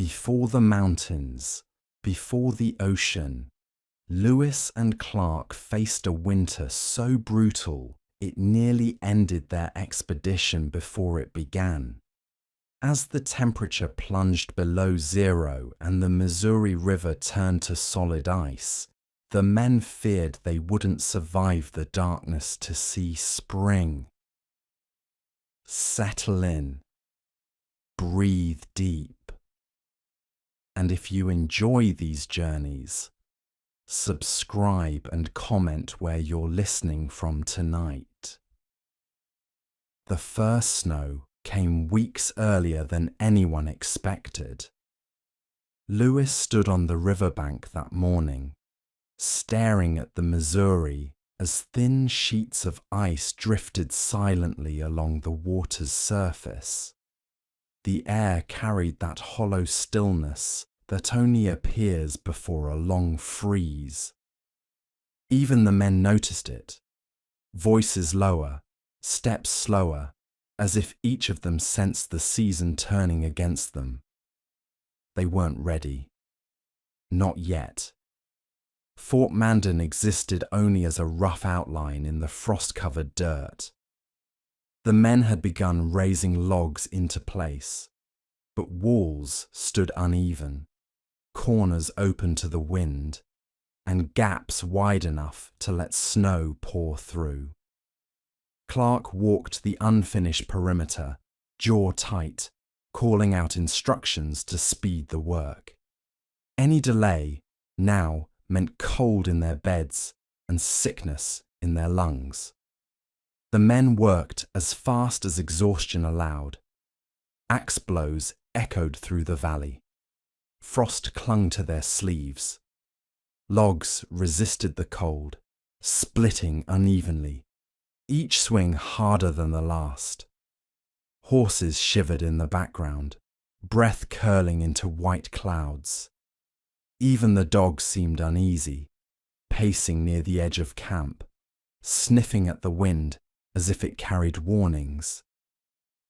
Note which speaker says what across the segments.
Speaker 1: Before the mountains, before the ocean, Lewis and Clark faced a winter so brutal it nearly ended their expedition before it began. As the temperature plunged below zero and the Missouri River turned to solid ice, the men feared they wouldn't survive the darkness to see spring. Settle in. Breathe deep. And if you enjoy these journeys, subscribe and comment where you're listening from tonight. The first snow came weeks earlier than anyone expected. Lewis stood on the riverbank that morning, staring at the Missouri as thin sheets of ice drifted silently along the water's surface. The air carried that hollow stillness that only appears before a long freeze. Even the men noticed it, voices lower, steps slower, as if each of them sensed the season turning against them. They weren't ready. Not yet. Fort Mandan existed only as a rough outline in the frost-covered dirt. The men had begun raising logs into place, but walls stood uneven, corners open to the wind, and gaps wide enough to let snow pour through. Clark walked the unfinished perimeter, jaw tight, calling out instructions to speed the work. Any delay now meant cold in their beds and sickness in their lungs. The men worked as fast as exhaustion allowed. Axe blows echoed through the valley. Frost clung to their sleeves. Logs resisted the cold, splitting unevenly, each swing harder than the last. Horses shivered in the background, breath curling into white clouds. Even the dogs seemed uneasy, pacing near the edge of camp, sniffing at the wind as if it carried warnings.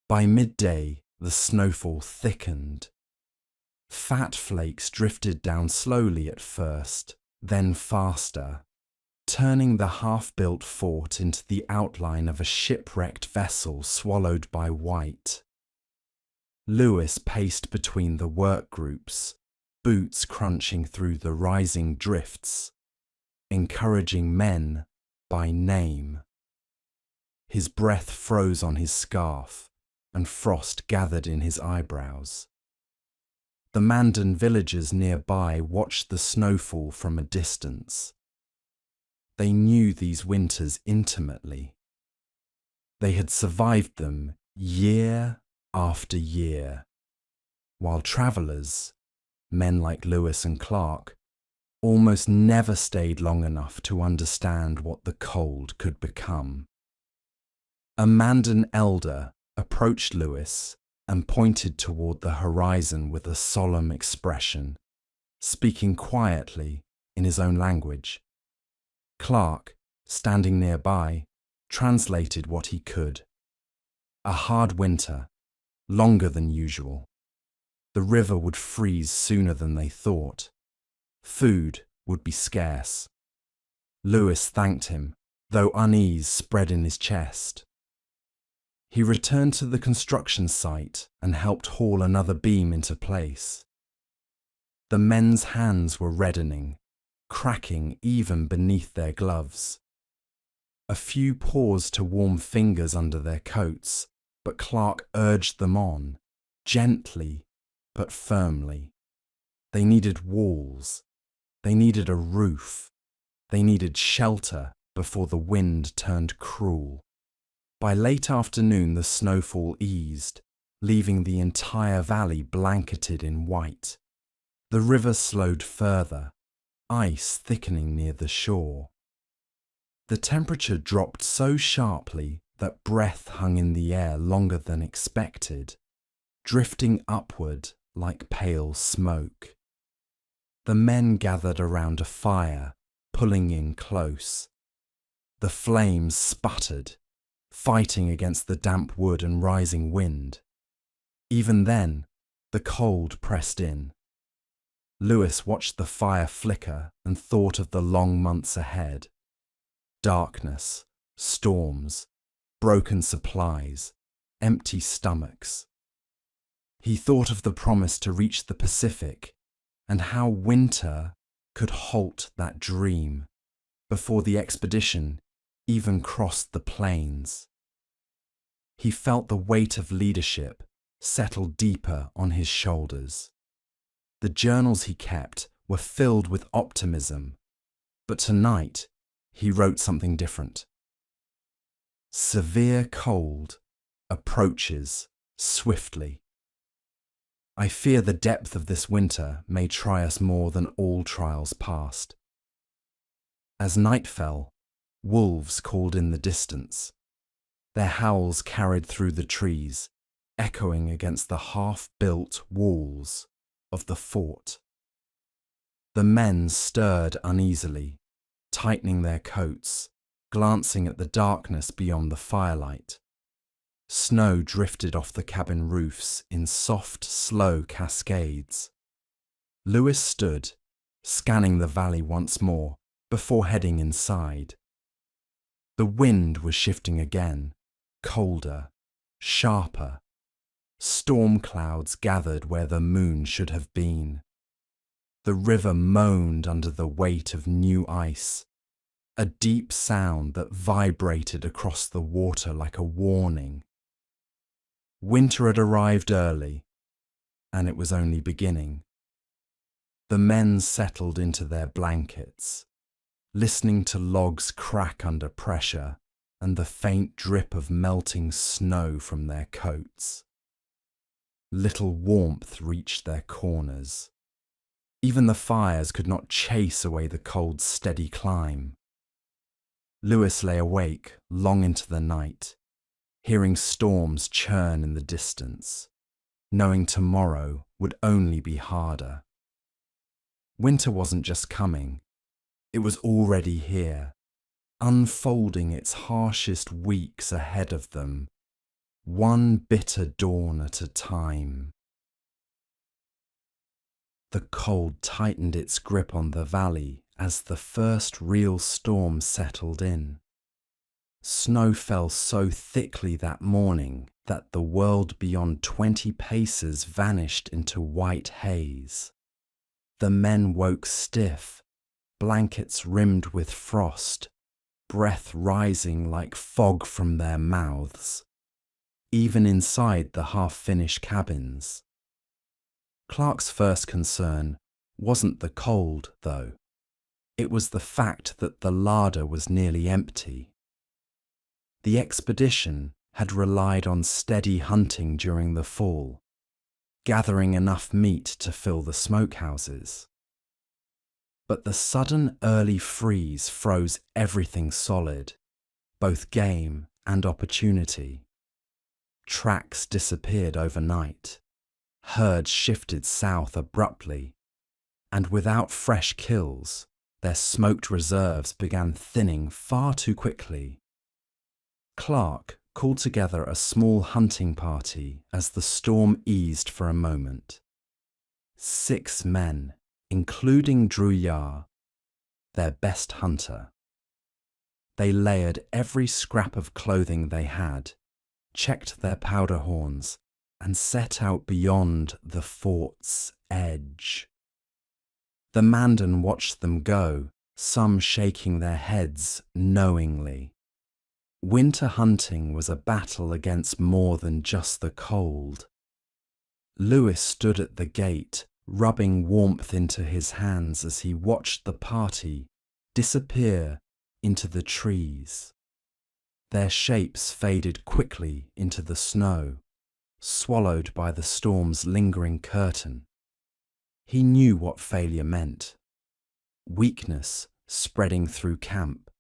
Speaker 1: By midday, the snowfall thickened. Fat flakes drifted down slowly at first, then faster, turning the half-built fort into the outline of a shipwrecked vessel swallowed by white. Lewis paced between the work groups, boots crunching through the rising drifts, encouraging men by name. His breath froze on his scarf, and frost gathered in his eyebrows. The Mandan villagers nearby watched the snowfall from a distance. They knew these winters intimately. They had survived them year after year, while travellers, men like Lewis and Clark, almost never stayed long enough to understand what the cold could become. A Mandan elder approached Lewis and pointed toward the horizon with a solemn expression, speaking quietly in his own language. Clark, standing nearby, translated what he could. A hard winter, longer than usual. The river would freeze sooner than they thought. Food would be scarce. Lewis thanked him, though unease spread in his chest. He returned to the construction site and helped haul another beam into place. The men's hands were reddening, cracking even beneath their gloves. A few paused to warm fingers under their coats, but Clark urged them on, gently but firmly. They needed walls. They needed a roof. They needed shelter before the wind turned cruel. By late afternoon, the snowfall eased, leaving the entire valley blanketed in white. The river slowed further, ice thickening near the shore. The temperature dropped so sharply that breath hung in the air longer than expected, drifting upward like pale smoke. The men gathered around a fire, pulling in close. The flames sputtered, fighting against the damp wood and rising wind. Even then, The cold pressed in. Lewis watched the fire flicker and thought of the long months ahead. Darkness, storms, broken supplies, empty stomachs. He thought of the promise to reach the Pacific and how winter could halt that dream before the expedition even crossed the plains. He felt the weight of leadership settle deeper on his shoulders. The journals he kept were filled with optimism, but tonight he wrote something different. Severe cold approaches swiftly. I fear the depth of this winter may try us more than all trials past. As night fell, wolves called in the distance. Their howls carried through the trees, echoing against the half-built walls of the fort. The men stirred uneasily, tightening their coats, glancing at the darkness beyond the firelight. Snow drifted off the cabin roofs in soft, slow cascades. Lewis stood, scanning the valley once more before heading inside. The wind was shifting again, colder, sharper. Storm clouds gathered where the moon should have been. The river moaned under the weight of new ice, a deep sound that vibrated across the water like a warning. Winter had arrived early, and it was only beginning. The men settled into their blankets, listening to logs crack under pressure and the faint drip of melting snow from their coats. Little warmth reached their corners. Even the fires could not chase away the cold's steady climb. Lewis lay awake long into the night, hearing storms churn in the distance, knowing tomorrow would only be harder. Winter wasn't just coming, it was already here, unfolding its harshest weeks ahead of them, one bitter dawn at a time. The cold tightened its grip on the valley as the first real storm settled in. Snow fell so thickly that morning that the world beyond 20 paces vanished into white haze. The men woke stiff, blankets rimmed with frost, breath rising like fog from their mouths, even inside the half-finished cabins. Clark's first concern wasn't the cold, though. It was the fact that the larder was nearly empty. The expedition had relied on steady hunting during the fall, gathering enough meat to fill the smokehouses. But the sudden early freeze froze everything solid, both game and opportunity. Tracks disappeared overnight, herds shifted south abruptly, and without fresh kills, their smoked reserves began thinning far too quickly. Clark called together a small hunting party as the storm eased for a moment. 6 men, including Druyard, their best hunter. They layered every scrap of clothing they had, checked their powder horns, and set out beyond the fort's edge. The Mandan watched them go, some shaking their heads knowingly. Winter hunting was a battle against more than just the cold. Lewis stood at the gate, rubbing warmth into his hands as he watched the party disappear into the trees. Their shapes faded quickly into the snow, swallowed by the storm's lingering curtain. He knew what failure meant. Weakness spreading through camp,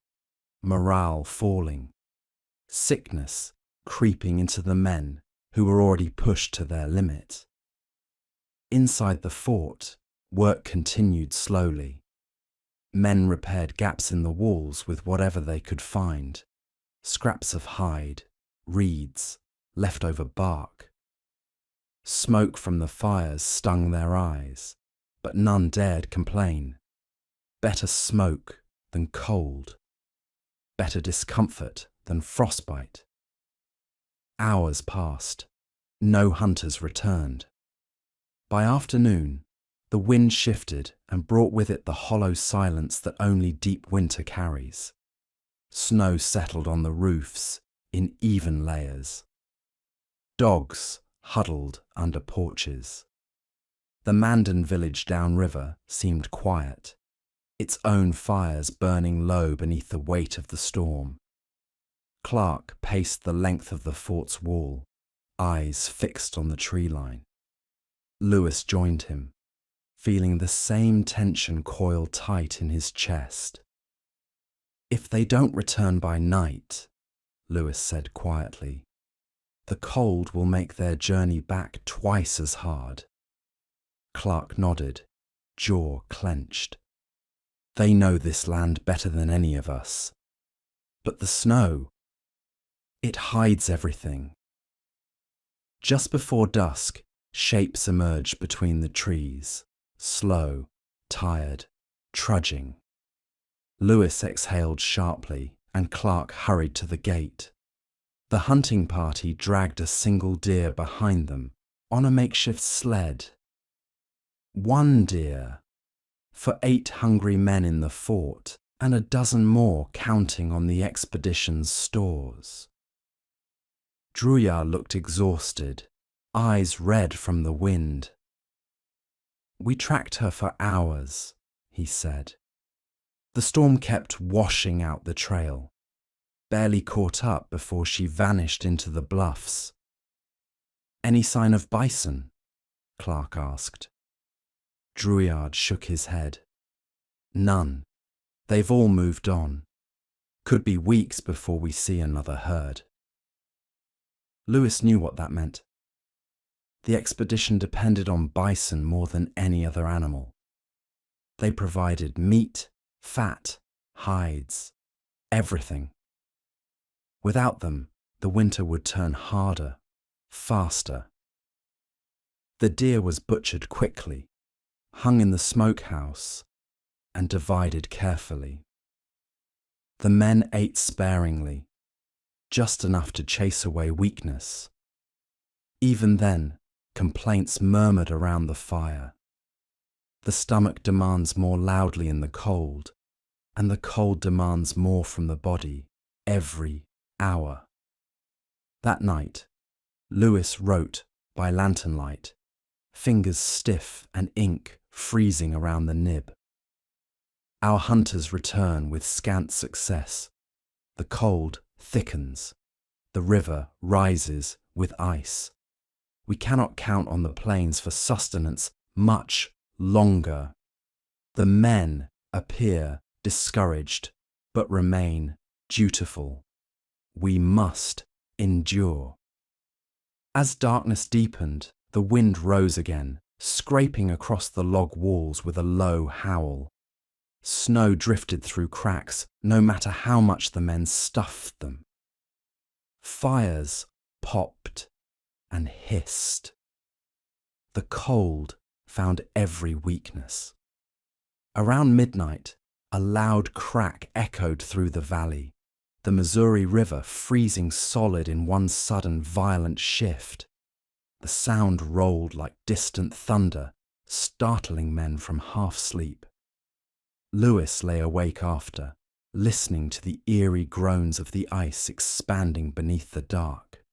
Speaker 1: morale falling, sickness creeping into the men who were already pushed to their limit. Inside the fort, work continued slowly. Men repaired gaps in the walls with whatever they could find, scraps of hide, reeds, leftover bark. Smoke from the fires stung their eyes, but none dared complain. Better smoke than cold. Better discomfort than frostbite. Hours passed. No hunters returned. By afternoon, the wind shifted and brought with it the hollow silence that only deep winter carries. Snow settled on the roofs in even layers. Dogs huddled under porches. The Mandan village downriver seemed quiet, its own fires burning low beneath the weight of the storm. Clark paced the length of the fort's wall, eyes fixed on the tree line. Lewis joined him, feeling the same tension coil tight in his chest. "If they don't return by night," Lewis said quietly, "the cold will make their journey back twice as hard." Clark nodded, jaw clenched. "They know this land better than any of us. But the snow, it hides everything." Just before dusk, shapes emerged between the trees, slow, tired, trudging. Lewis exhaled sharply, and Clark hurried to the gate. The hunting party dragged a single deer behind them on a makeshift sled. One deer for 8 hungry men in the fort and a dozen more counting on the expedition's stores. Druyar looked exhausted, eyes red from the wind. "We tracked her for hours," he said. "The storm kept washing out the trail, barely caught up before she vanished into the bluffs." "Any sign of bison?" Clark asked. Druyard shook his head. "None. They've all moved on. Could be weeks before we see another herd." Lewis knew what that meant. The expedition depended on bison more than any other animal. They provided meat, fat, hides, everything. Without them, the winter would turn harder, faster. The deer was butchered quickly, hung in the smokehouse, and divided carefully. The men ate sparingly, just enough to chase away weakness. Even then, complaints murmured around the fire. The stomach demands more loudly in the cold, and the cold demands more from the body every hour. That night, Lewis wrote by lantern light, fingers stiff and ink freezing around the nib. "Our hunters return with scant success. The cold thickens. The river rises with ice. We cannot count on the plains for sustenance much longer. The men appear discouraged, but remain dutiful. We must endure." As darkness deepened, the wind rose again, scraping across the log walls with a low howl. Snow drifted through cracks, no matter how much the men stuffed them. Fires popped and hissed. The cold found every weakness. Around midnight, a loud crack echoed through the valley, the Missouri River freezing solid in one sudden violent shift. The sound rolled like distant thunder, startling men from half-sleep. Lewis lay awake after, listening to the eerie groans of the ice expanding beneath the dark.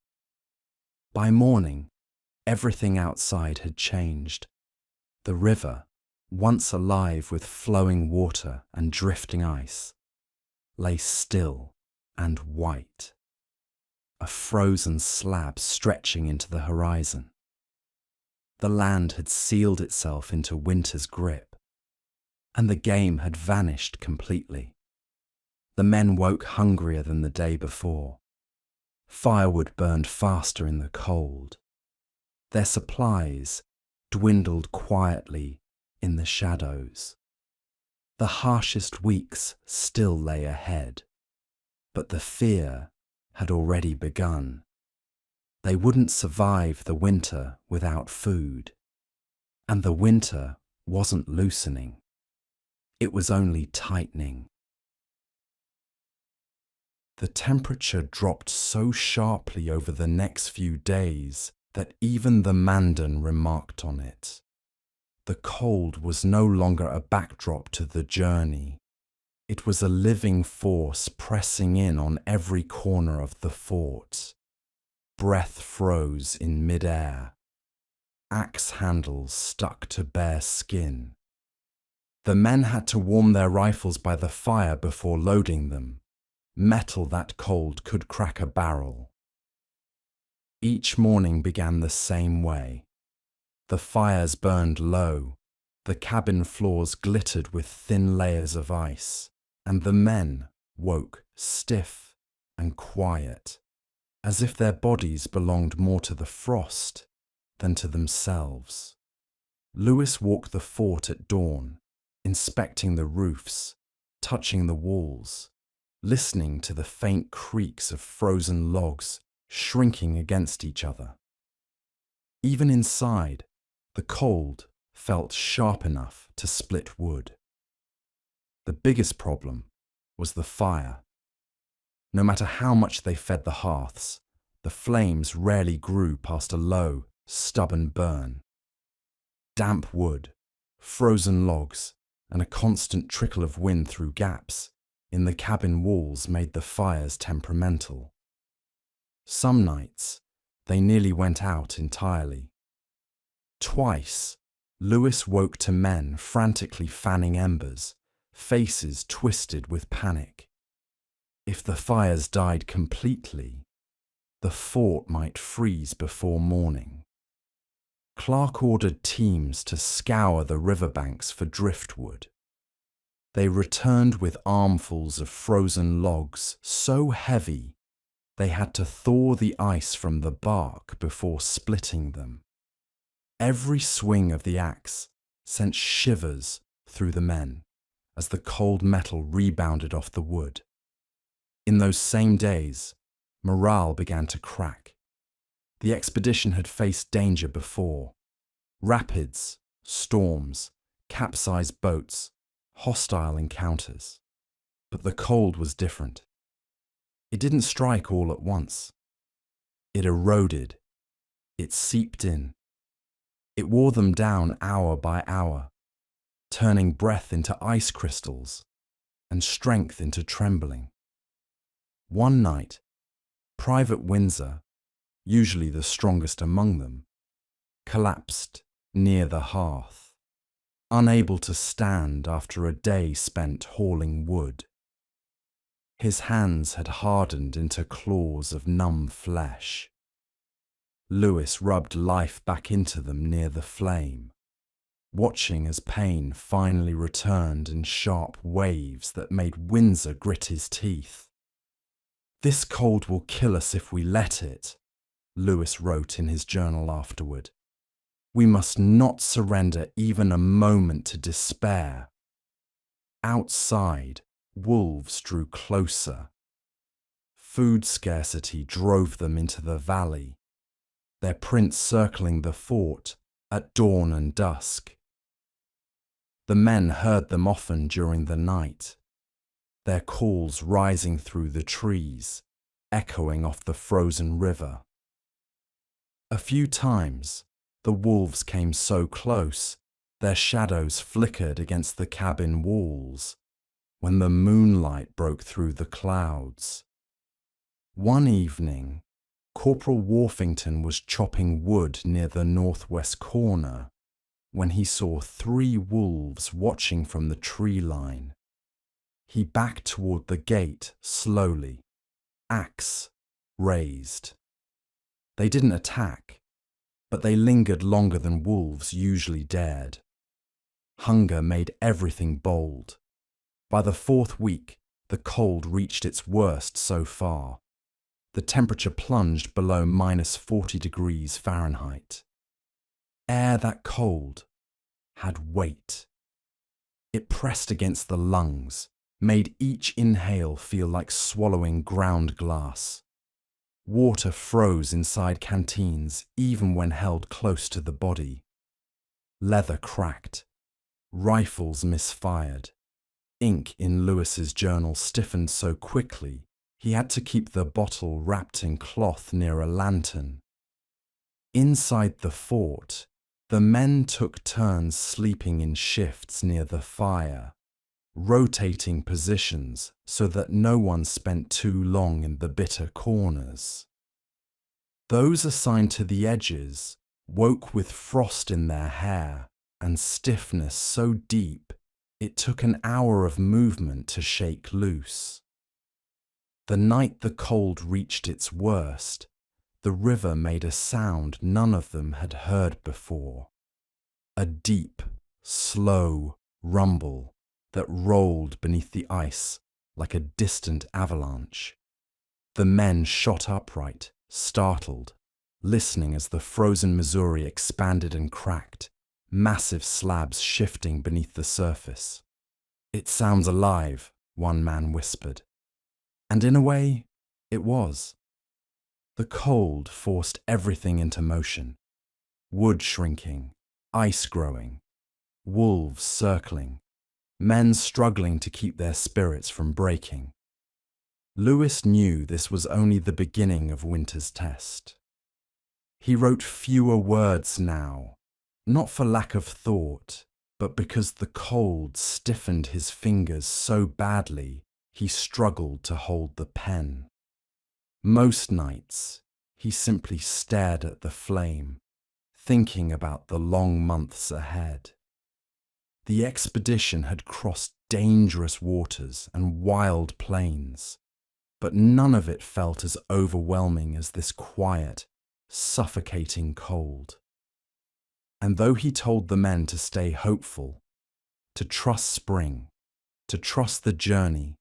Speaker 1: By morning, everything outside had changed. The river, once alive with flowing water and drifting ice, lay still and white, a frozen slab stretching into the horizon. The land had sealed itself into winter's grip, and the game had vanished completely. The men woke hungrier than the day before. Firewood burned faster in the cold. Their supplies dwindled quietly in the shadows. The harshest weeks still lay ahead, but the fear had already begun. They wouldn't survive the winter without food. And the winter wasn't loosening. It was only tightening. The temperature dropped so sharply over the next few days that even the Mandan remarked on it. The cold was no longer a backdrop to the journey. It was a living force pressing in on every corner of the fort. Breath froze in mid-air. Axe handles stuck to bare skin. The men had to warm their rifles by the fire before loading them. Metal that cold could crack a barrel. Each morning began the same way. The fires burned low, the cabin floors glittered with thin layers of ice, and the men woke stiff and quiet, as if their bodies belonged more to the frost than to themselves. Lewis walked the fort at dawn, inspecting the roofs, touching the walls, listening to the faint creaks of frozen logs shrinking against each other. Even inside, the cold felt sharp enough to split wood. The biggest problem was the fire. No matter how much they fed the hearths, the flames rarely grew past a low, stubborn burn. Damp wood, frozen logs, and a constant trickle of wind through gaps in the cabin walls made the fires temperamental. Some nights, they nearly went out entirely. Twice, Lewis woke to men frantically fanning embers, faces twisted with panic. If the fires died completely, the fort might freeze before morning. Clark ordered teams to scour the riverbanks for driftwood. They returned with armfuls of frozen logs so heavy they had to thaw the ice from the bark before splitting them. Every swing of the axe sent shivers through the men as the cold metal rebounded off the wood. In those same days, morale began to crack. The expedition had faced danger before. Rapids, storms, capsized boats, hostile encounters. But the cold was different. It didn't strike all at once. It eroded. It seeped in. It wore them down hour by hour, turning breath into ice crystals and strength into trembling. One night, Private Windsor, usually the strongest among them, collapsed near the hearth, unable to stand after a day spent hauling wood. His hands had hardened into claws of numb flesh. Lewis rubbed life back into them near the flame, watching as pain finally returned in sharp waves that made Windsor grit his teeth. "This cold will kill us if we let it," Lewis wrote in his journal afterward. "We must not surrender even a moment to despair." Outside, wolves drew closer. Food scarcity drove them into the valley, their prints circling the fort at dawn and dusk. The men heard them often during the night, their calls rising through the trees, echoing off the frozen river. A few times, the wolves came so close, their shadows flickered against the cabin walls when the moonlight broke through the clouds. One evening, Corporal Worthington was chopping wood near the northwest corner when he saw 3 wolves watching from the tree line. He backed toward the gate slowly, axe raised. They didn't attack, but they lingered longer than wolves usually dared. Hunger made everything bold. By the 4th week, the cold reached its worst so far. The temperature plunged below -40 degrees Fahrenheit. Air that cold had weight. It pressed against the lungs, made each inhale feel like swallowing ground glass. Water froze inside canteens even when held close to the body. Leather cracked. Rifles misfired. Ink in Lewis's journal stiffened so quickly he had to keep the bottle wrapped in cloth near a lantern. Inside the fort, the men took turns sleeping in shifts near the fire, rotating positions so that no one spent too long in the bitter corners. Those assigned to the edges woke with frost in their hair and stiffness so deep it took an hour of movement to shake loose. The night the cold reached its worst, the river made a sound none of them had heard before. A deep, slow rumble that rolled beneath the ice like a distant avalanche. The men shot upright, startled, listening as the frozen Missouri expanded and cracked, massive slabs shifting beneath the surface. "It sounds alive," one man whispered. And in a way, it was. The cold forced everything into motion. Wood shrinking, ice growing, wolves circling, men struggling to keep their spirits from breaking. Lewis knew this was only the beginning of winter's test. He wrote fewer words now, not for lack of thought, but because the cold stiffened his fingers so badly he struggled to hold the pen. Most nights, he simply stared at the flame, thinking about the long months ahead. The expedition had crossed dangerous waters and wild plains, but none of it felt as overwhelming as this quiet, suffocating cold. And though he told the men to stay hopeful, to trust spring, to trust the journey,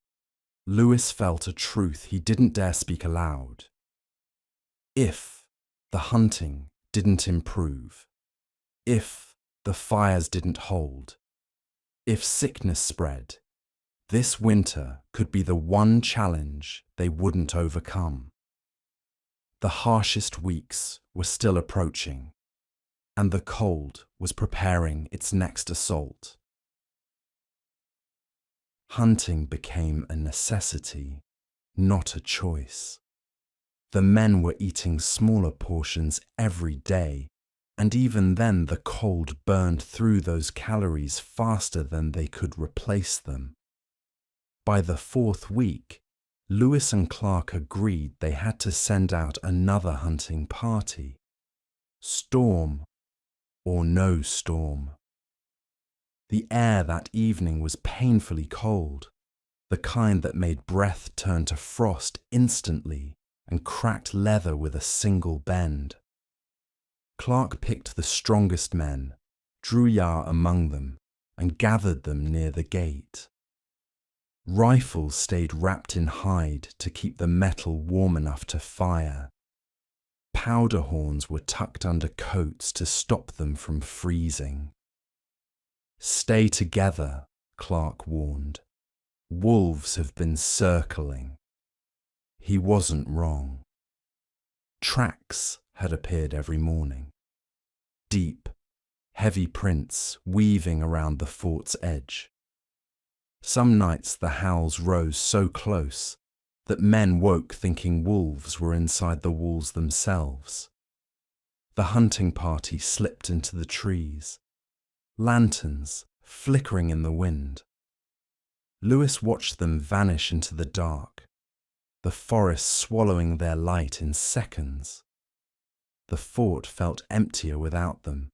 Speaker 1: Lewis felt a truth he didn't dare speak aloud. If the hunting didn't improve, if the fires didn't hold, if sickness spread, this winter could be the one challenge they wouldn't overcome. The harshest weeks were still approaching, and the cold was preparing its next assault. Hunting became a necessity, not a choice. The men were eating smaller portions every day, and even then the cold burned through those calories faster than they could replace them. By the fourth week, Lewis and Clark agreed they had to send out another hunting party. Storm or no storm. The air that evening was painfully cold, the kind that made breath turn to frost instantly and cracked leather with a single bend. Clark picked the strongest men, drew Yar among them, and gathered them near the gate. Rifles stayed wrapped in hide to keep the metal warm enough to fire. Powder horns were tucked under coats to stop them from freezing. "Stay together," Clark warned. "Wolves have been circling." He wasn't wrong. Tracks had appeared every morning. Deep, heavy prints weaving around the fort's edge. Some nights the howls rose so close that men woke thinking wolves were inside the walls themselves. The hunting party slipped into the trees, lanterns flickering in the wind. Lewis watched them vanish into the dark, the forest swallowing their light in seconds. The fort felt emptier without them.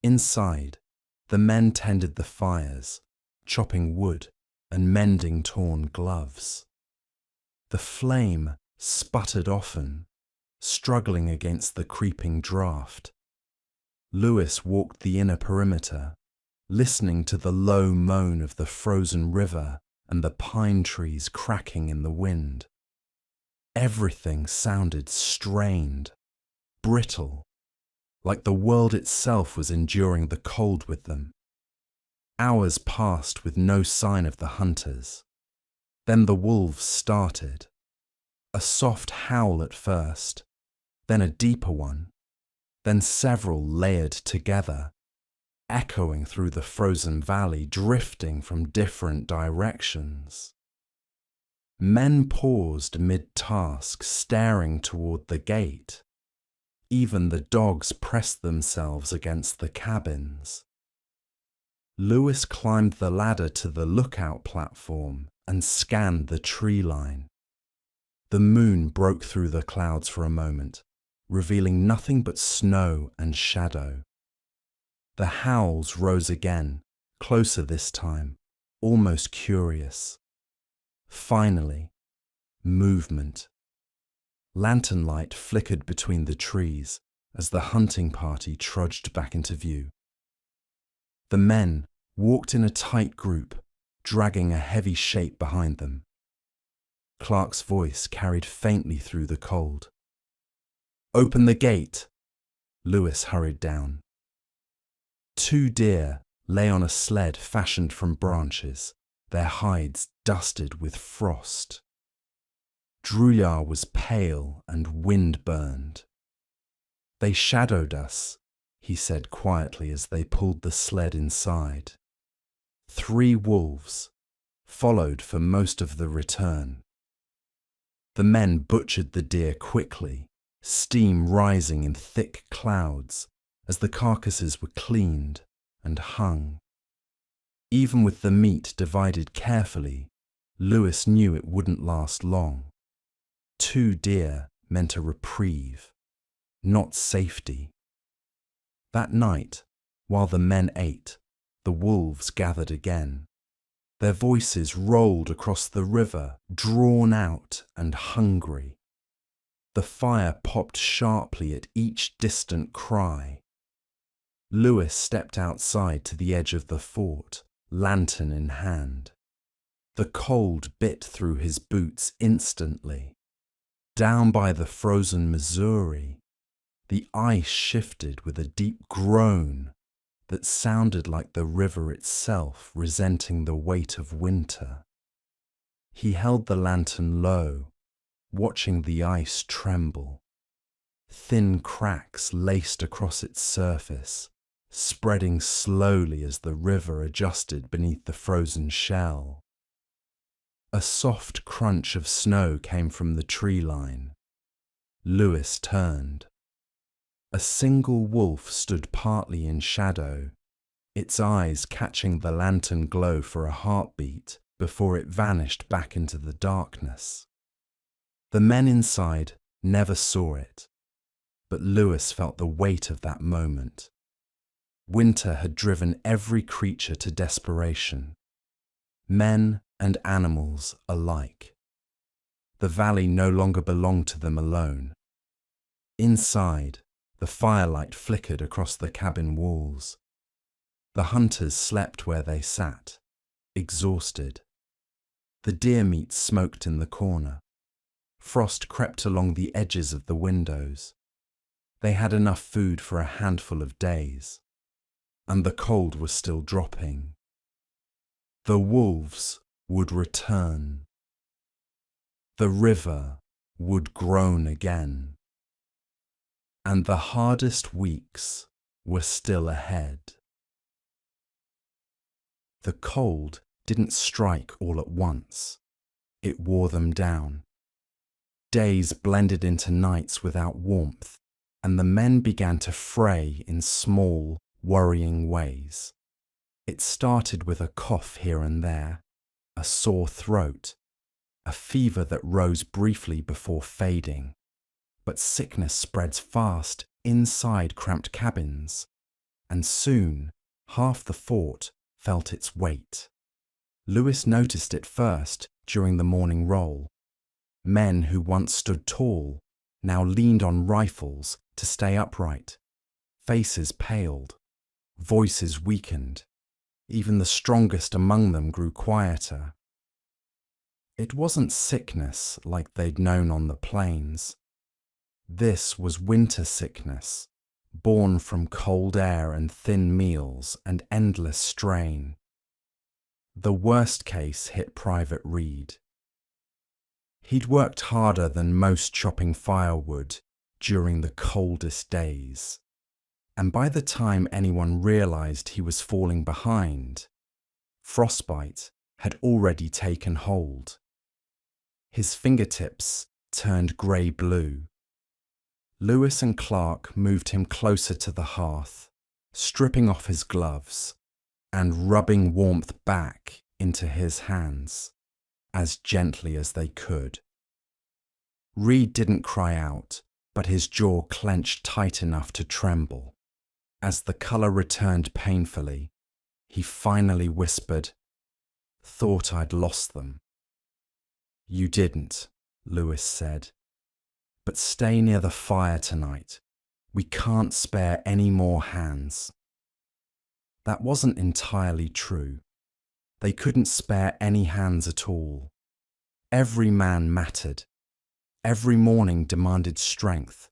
Speaker 1: Inside, the men tended the fires, chopping wood and mending torn gloves. The flame sputtered often, struggling against the creeping draft. Lewis walked the inner perimeter, listening to the low moan of the frozen river and the pine trees cracking in the wind. Everything sounded strained, brittle, like the world itself was enduring the cold with them. Hours passed with no sign of the hunters. Then the wolves started. A soft howl at first, then a deeper one, then several layered together, echoing through the frozen valley, drifting from different directions. Men paused mid-task, staring toward the gate. Even the dogs pressed themselves against the cabins. Lewis climbed the ladder to the lookout platform and scanned the tree line. The moon broke through the clouds for a moment, revealing nothing but snow and shadow. The howls rose again, closer this time, almost curious. Finally, movement. Lantern light flickered between the trees as the hunting party trudged back into view. The men walked in a tight group, dragging a heavy shape behind them. Clark's voice carried faintly through the cold. "Open the gate!" Lewis hurried down. 2 deer lay on a sled fashioned from branches, their hides dusted with frost. Druyar was pale and wind-burned. "They shadowed us," he said quietly as they pulled the sled inside. 3 wolves followed for most of the return. The men butchered the deer quickly, steam rising in thick clouds as the carcasses were cleaned and hung. Even with the meat divided carefully, Lewis knew it wouldn't last long. 2 deer meant a reprieve, not safety. That night, while the men ate, the wolves gathered again. Their voices rolled across the river, drawn out and hungry. The fire popped sharply at each distant cry. Lewis stepped outside to the edge of the fort, lantern in hand. The cold bit through his boots instantly. Down by the frozen Missouri, the ice shifted with a deep groan that sounded like the river itself resenting the weight of winter. He held the lantern low, watching the ice tremble. Thin cracks laced across its surface, spreading slowly as the river adjusted beneath the frozen shell. A soft crunch of snow came from the tree line. Lewis turned. A single wolf stood partly in shadow, its eyes catching the lantern glow for a heartbeat before it vanished back into the darkness. The men inside never saw it, but Lewis felt the weight of that moment. Winter had driven every creature to desperation, men and animals alike. The valley no longer belonged to them alone. Inside, the firelight flickered across the cabin walls. The hunters slept where they sat, exhausted. The deer meat smoked in the corner. Frost crept along the edges of the windows. They had enough food for a handful of days, and the cold was still dropping. The wolves would return. The river would groan again. And the hardest weeks were still ahead. The cold didn't strike all at once. It wore them down. Days blended into nights without warmth, and the men began to fray in small, worrying ways. It started with a cough here and there, a sore throat, a fever that rose briefly before fading. But sickness spreads fast inside cramped cabins, and soon half the fort felt its weight. Lewis noticed it first during the morning roll. Men who once stood tall now leaned on rifles to stay upright. Faces paled, voices weakened. Even the strongest among them grew quieter. It wasn't sickness like they'd known on the plains. This was winter sickness, born from cold air and thin meals and endless strain. The worst case hit Private Reed. He'd worked harder than most chopping firewood during the coldest days, and by the time anyone realized he was falling behind, frostbite had already taken hold. His fingertips turned grey-blue. Lewis and Clark moved him closer to the hearth, stripping off his gloves and rubbing warmth back into his hands as gently as they could. Reed didn't cry out, but his jaw clenched tight enough to tremble. As the colour returned painfully, he finally whispered, "Thought I'd lost them." "You didn't," Lewis said. "But stay near the fire tonight. We can't spare any more hands." That wasn't entirely true. They couldn't spare any hands at all. Every man mattered. Every morning demanded strength.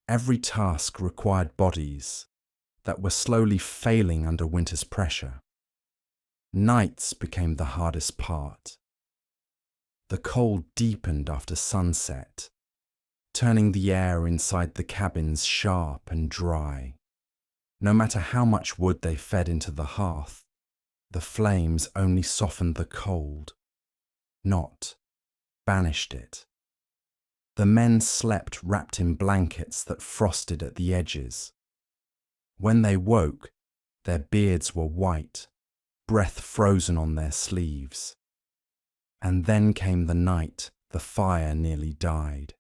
Speaker 1: Every task required bodies that were slowly failing under winter's pressure. Nights became the hardest part. The cold deepened after sunset, turning the air inside the cabins sharp and dry. No matter how much wood they fed into the hearth, the flames only softened the cold, not banished it. The men slept wrapped in blankets that frosted at the edges. When they woke, their beards were white, breath frozen on their sleeves. And then came the night the fire nearly died.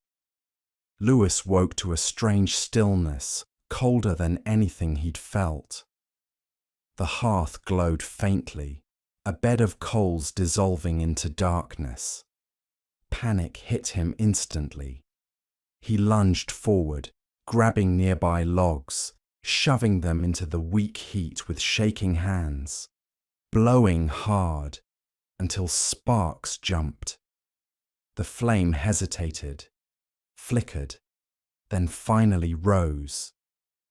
Speaker 1: Lewis woke to a strange stillness, colder than anything he'd felt. The hearth glowed faintly, a bed of coals dissolving into darkness. Panic hit him instantly. He lunged forward, grabbing nearby logs, shoving them into the weak heat with shaking hands, blowing hard until sparks jumped. The flame hesitated, flickered, then finally rose,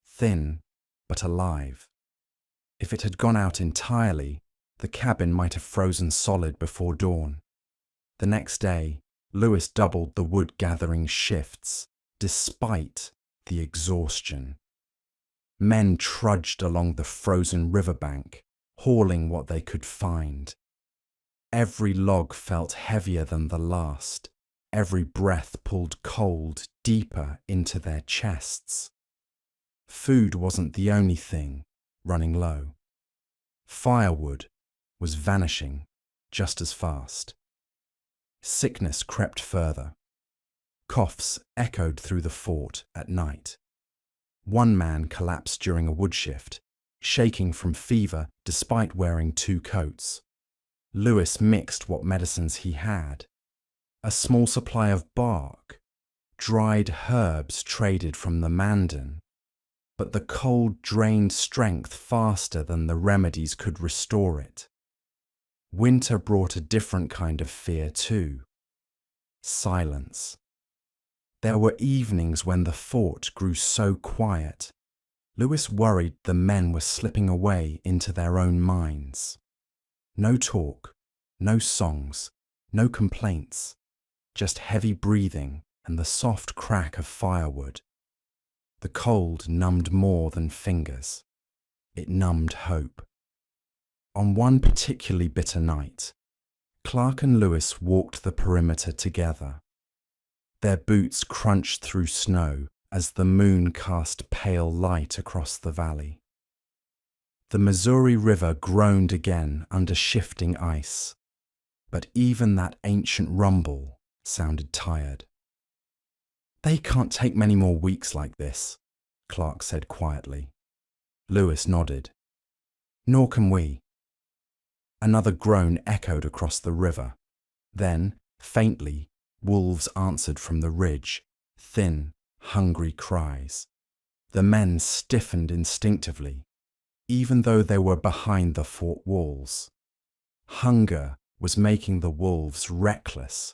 Speaker 1: thin but alive. If it had gone out entirely, the cabin might have frozen solid before dawn. The next day, Lewis doubled the wood-gathering shifts, despite the exhaustion. Men trudged along the frozen riverbank, hauling what they could find. Every log felt heavier than the last. Every breath pulled cold deeper into their chests. Food wasn't the only thing running low. Firewood was vanishing just as fast. Sickness crept further. Coughs echoed through the fort at night. One man collapsed during a wood shift, shaking from fever despite wearing 2 coats. Lewis mixed what medicines he had. A small supply of bark, dried herbs traded from the Mandan, but the cold drained strength faster than the remedies could restore it. Winter brought a different kind of fear too. Silence. There were evenings when the fort grew so quiet. Lewis worried the men were slipping away into their own minds. No talk, no songs, no complaints, just heavy breathing and the soft crack of firewood. The cold numbed more than fingers. It numbed hope. On one particularly bitter night, Clark and Lewis walked the perimeter together. Their boots crunched through snow as the moon cast pale light across the valley. The Missouri River groaned again under shifting ice, but even that ancient rumble sounded tired. "They can't take many more weeks like this," Clark said quietly. Lewis nodded. "Nor can we." Another groan echoed across the river. Then, faintly, wolves answered from the ridge, thin, hungry cries. The men stiffened instinctively, even though they were behind the fort walls. Hunger was making the wolves reckless,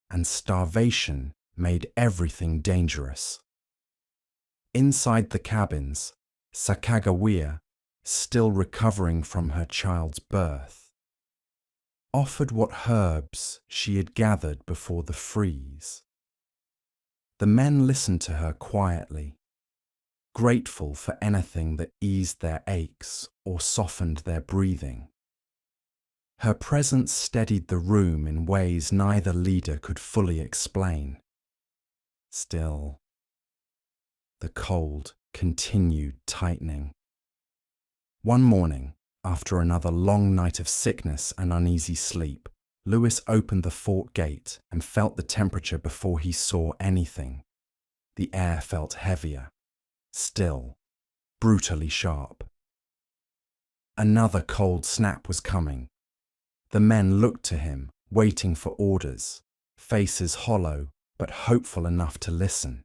Speaker 1: and starvation made everything dangerous. Inside the cabins, Sacagawea, still recovering from her child's birth, offered what herbs she had gathered before the freeze. The men listened to her quietly, grateful for anything that eased their aches or softened their breathing. Her presence steadied the room in ways neither leader could fully explain. Still, the cold continued tightening. One morning, after another long night of sickness and uneasy sleep, Lewis opened the fort gate and felt the temperature before he saw anything. The air felt heavier, still, brutally sharp. Another cold snap was coming. The men looked to him, waiting for orders, faces hollow but hopeful enough to listen.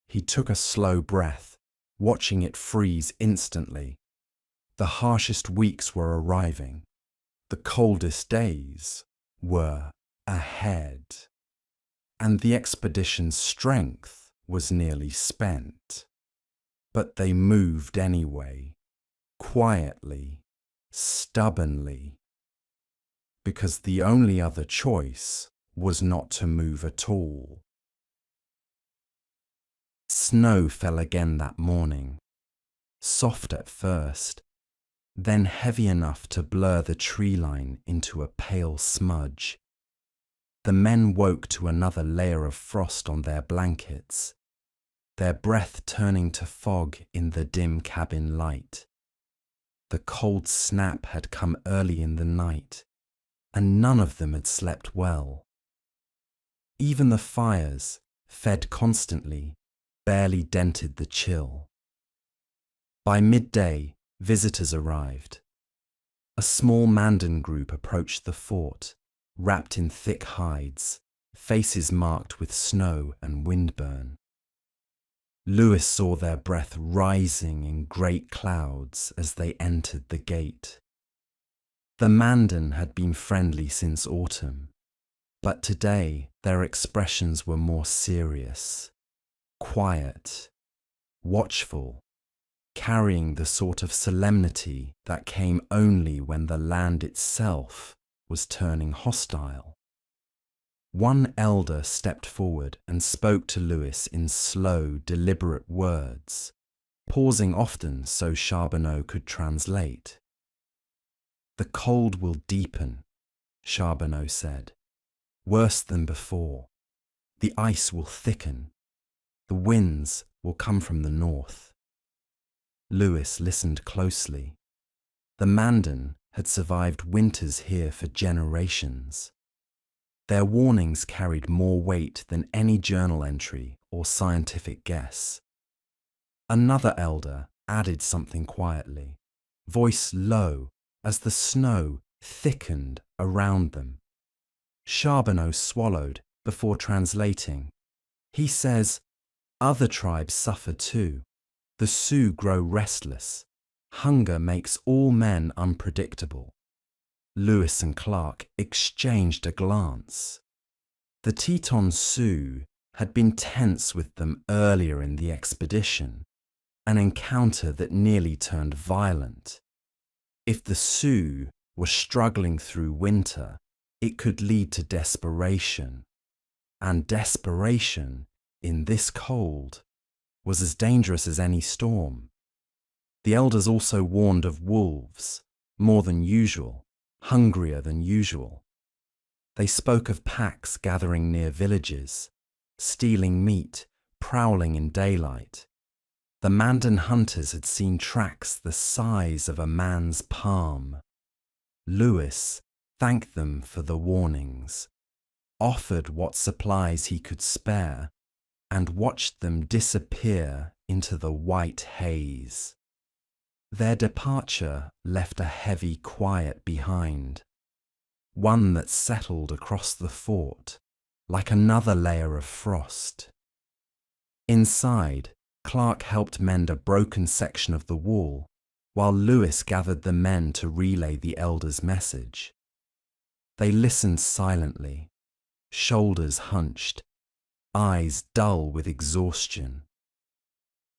Speaker 1: He took a slow breath, watching it freeze instantly. The harshest weeks were arriving. The coldest days were ahead. And the expedition's strength was nearly spent. But they moved anyway, quietly, stubbornly, because the only other choice was not to move at all. Snow fell again that morning, soft at first, then heavy enough to blur the tree line into a pale smudge. The men woke to another layer of frost on their blankets, their breath turning to fog in the dim cabin light. The cold snap had come early in the night, and none of them had slept well. Even the fires, fed constantly, barely dented the chill. By midday, visitors arrived. A small Mandan group approached the fort, wrapped in thick hides, faces marked with snow and windburn. Lewis saw their breath rising in great clouds as they entered the gate. The Mandan had been friendly since autumn, but today their expressions were more serious, quiet, watchful, carrying the sort of solemnity that came only when the land itself was turning hostile. One elder stepped forward and spoke to Lewis in slow, deliberate words, pausing often so Charbonneau could translate. "The cold will deepen," Charbonneau said, "worse than before. The ice will thicken. The winds will come from the north." Lewis listened closely. The Mandan had survived winters here for generations. Their warnings carried more weight than any journal entry or scientific guess. Another elder added something quietly, voice low as the snow thickened around them. Charbonneau swallowed before translating. He says, "Other tribes suffer too. The Sioux grow restless. Hunger makes all men unpredictable." Lewis and Clark exchanged a glance. The Teton Sioux had been tense with them earlier in the expedition, an encounter that nearly turned violent. If the Sioux were struggling through winter, it could lead to desperation. And desperation, in this cold, was as dangerous as any storm. The elders also warned of wolves, more than usual, hungrier than usual. They spoke of packs gathering near villages, stealing meat, prowling in daylight. The Mandan hunters had seen tracks the size of a man's palm. Lewis thanked them for the warnings, offered what supplies he could spare, and watched them disappear into the white haze. Their departure left a heavy quiet behind, one that settled across the fort like another layer of frost. Inside, Clark helped mend a broken section of the wall, while Lewis gathered the men to relay the elder's message. They listened silently, shoulders hunched, eyes dull with exhaustion.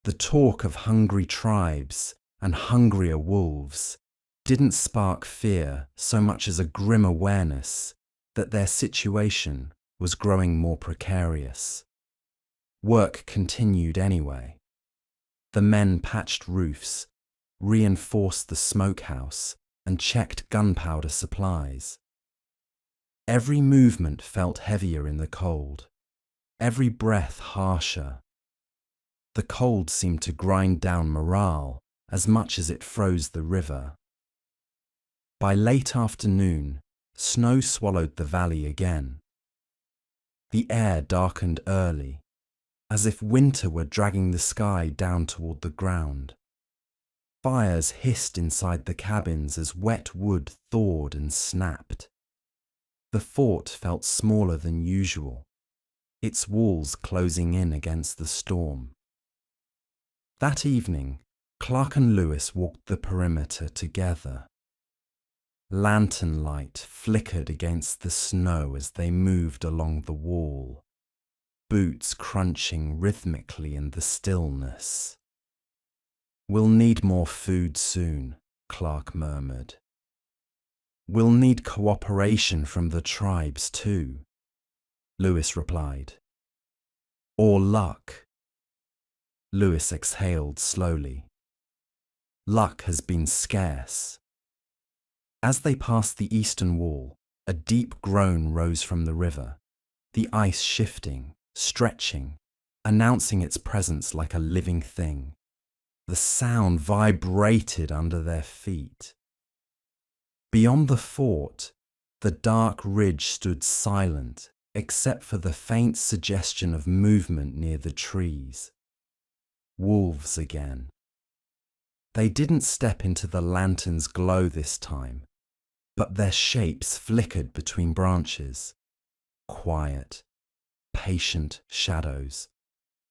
Speaker 1: The talk of hungry tribes and hungrier wolves didn't spark fear so much as a grim awareness that their situation was growing more precarious. Work continued anyway. The men patched roofs, reinforced the smokehouse, and checked gunpowder supplies. Every movement felt heavier in the cold, every breath harsher. The cold seemed to grind down morale as much as it froze the river. By late afternoon, snow swallowed the valley again. The air darkened early, as if winter were dragging the sky down toward the ground. Fires hissed inside the cabins as wet wood thawed and snapped. The fort felt smaller than usual, its walls closing in against the storm. That evening, Clark and Lewis walked the perimeter together. Lantern light flickered against the snow as they moved along the wall, boots crunching rhythmically in the stillness. "We'll need more food soon," Clark murmured. "We'll need cooperation from the tribes too," Lewis replied. "Or luck." Lewis exhaled slowly. Luck has been scarce. As they passed the eastern wall, a deep groan rose from the river, the ice shifting, stretching, announcing its presence like a living thing. The sound vibrated under their feet. Beyond the fort, the dark ridge stood silent, except for the faint suggestion of movement near the trees. Wolves again. They didn't step into the lantern's glow this time, but their shapes flickered between branches. Quiet, patient shadows,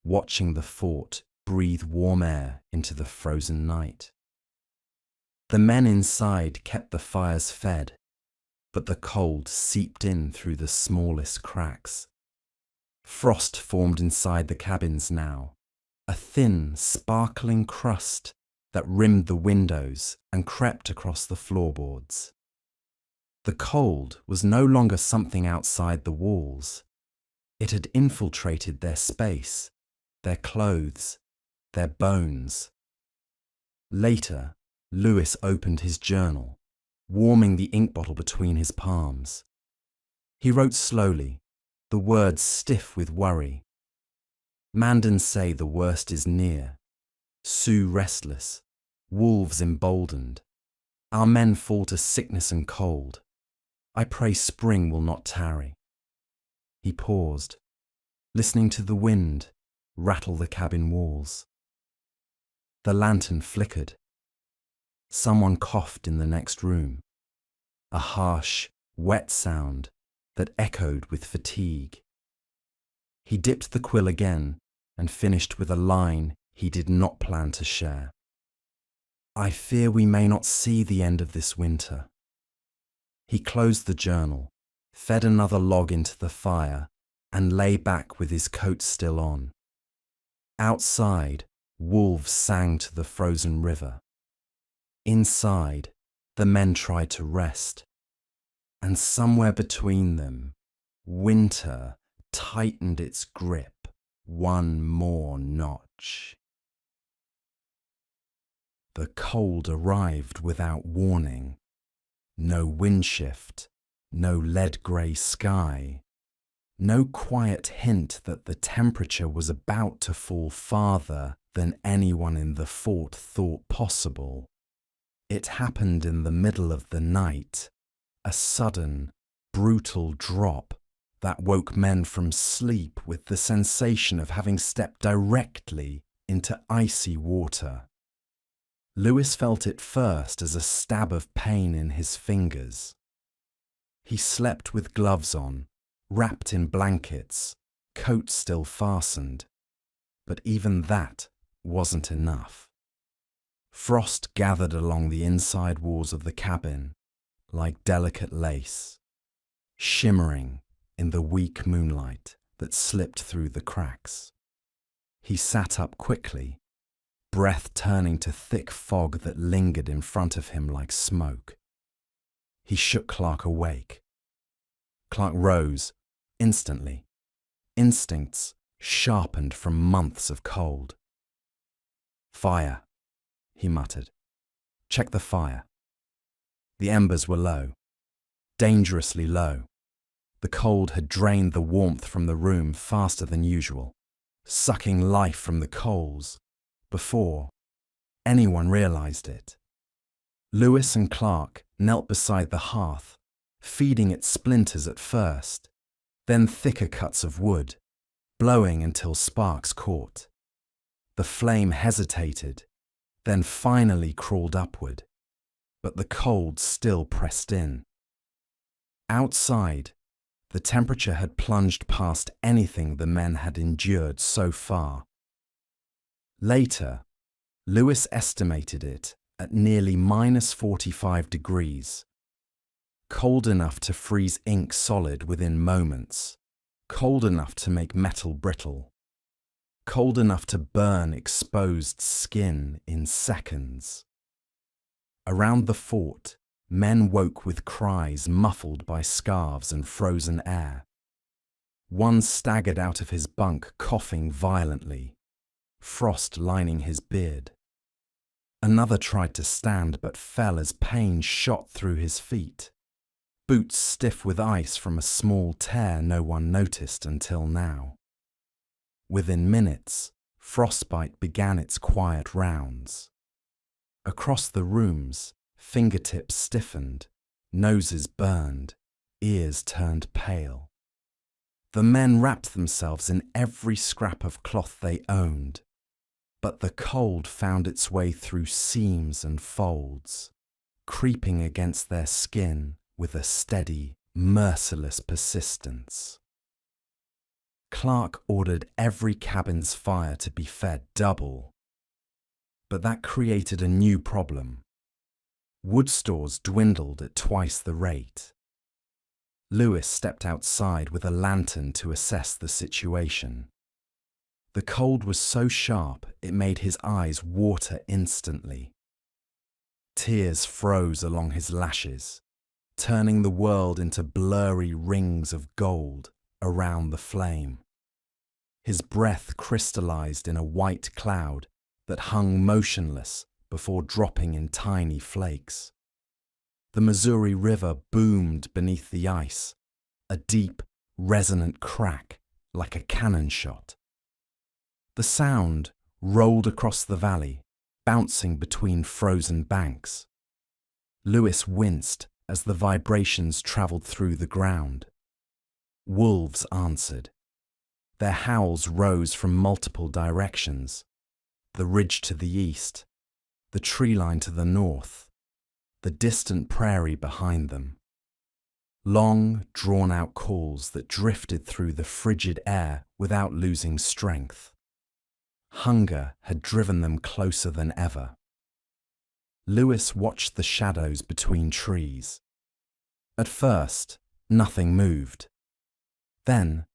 Speaker 1: watching the fort breathe warm air into the frozen night. The men inside kept the fires fed, but the cold seeped in through the smallest cracks. Frost formed inside the cabins now, a thin, sparkling crust that rimmed the windows and crept across the floorboards. The cold was no longer something outside the walls. It had infiltrated their space, their clothes, their bones. Later, Lewis opened his journal, warming the ink bottle between his palms. He wrote slowly, the words stiff with worry. "Mandans say the worst is near. Sioux restless, wolves emboldened. Our men fall to sickness and cold. I pray spring will not tarry." He paused, listening to the wind rattle the cabin walls. The lantern flickered. Someone coughed in the next room, a harsh, wet sound that echoed with fatigue. He dipped the quill again and finished with a line he did not plan to share. "I fear we may not see the end of this winter." He closed the journal, fed another log into the fire, and lay back with his coat still on. Outside, wolves sang to the frozen river. Inside, the men tried to rest. And somewhere between them, winter tightened its grip one more notch. The cold arrived without warning. No wind shift, no lead-grey sky, no quiet hint that the temperature was about to fall farther than anyone in the fort thought possible. It happened in the middle of the night, a sudden, brutal drop that woke men from sleep with the sensation of having stepped directly into icy water. Lewis felt it first as a stab of pain in his fingers. He slept with gloves on, wrapped in blankets, coat still fastened, but even that wasn't enough. Frost gathered along the inside walls of the cabin like delicate lace, shimmering in the weak moonlight that slipped through the cracks. He sat up quickly, breath turning to thick fog that lingered in front of him like smoke. He shook Clark awake. Clark rose, instantly. Instincts sharpened from months of cold. "Fire," he muttered. "Check the fire." The embers were low, dangerously low. The cold had drained the warmth from the room faster than usual, sucking life from the coals before anyone realized it. Lewis and Clark knelt beside the hearth, feeding it splinters at first, then thicker cuts of wood, blowing until sparks caught. The flame hesitated, then finally crawled upward, but the cold still pressed in. Outside, the temperature had plunged past anything the men had endured so far. Later, Lewis estimated it at nearly -45 degrees, cold enough to freeze ink solid within moments, cold enough to make metal brittle, cold enough to burn exposed skin in seconds. Around the fort, men woke with cries muffled by scarves and frozen air. One staggered out of his bunk coughing violently, frost lining his beard. Another tried to stand but fell as pain shot through his feet, boots stiff with ice from a small tear no one noticed until now. Within minutes, frostbite began its quiet rounds. Across the rooms, fingertips stiffened, noses burned, ears turned pale. The men wrapped themselves in every scrap of cloth they owned, but the cold found its way through seams and folds, creeping against their skin with a steady, merciless persistence. Clark ordered every cabin's fire to be fed double, but that created a new problem. Wood stores dwindled at twice the rate. Lewis stepped outside with a lantern to assess the situation. The cold was so sharp it made his eyes water instantly. Tears froze along his lashes, turning the world into blurry rings of gold around the flame. His breath crystallized in a white cloud that hung motionless before dropping in tiny flakes. The Missouri River boomed beneath the ice, a deep, resonant crack like a cannon shot. The sound rolled across the valley, bouncing between frozen banks. Lewis winced as the vibrations traveled through the ground. Wolves answered. Their howls rose from multiple directions: the ridge to the east, the tree line to the north, the distant prairie behind them. Long, drawn-out calls that drifted through the frigid air without losing strength. Hunger had driven them closer than ever. Lewis watched the shadows between trees. At first, nothing moved. Then,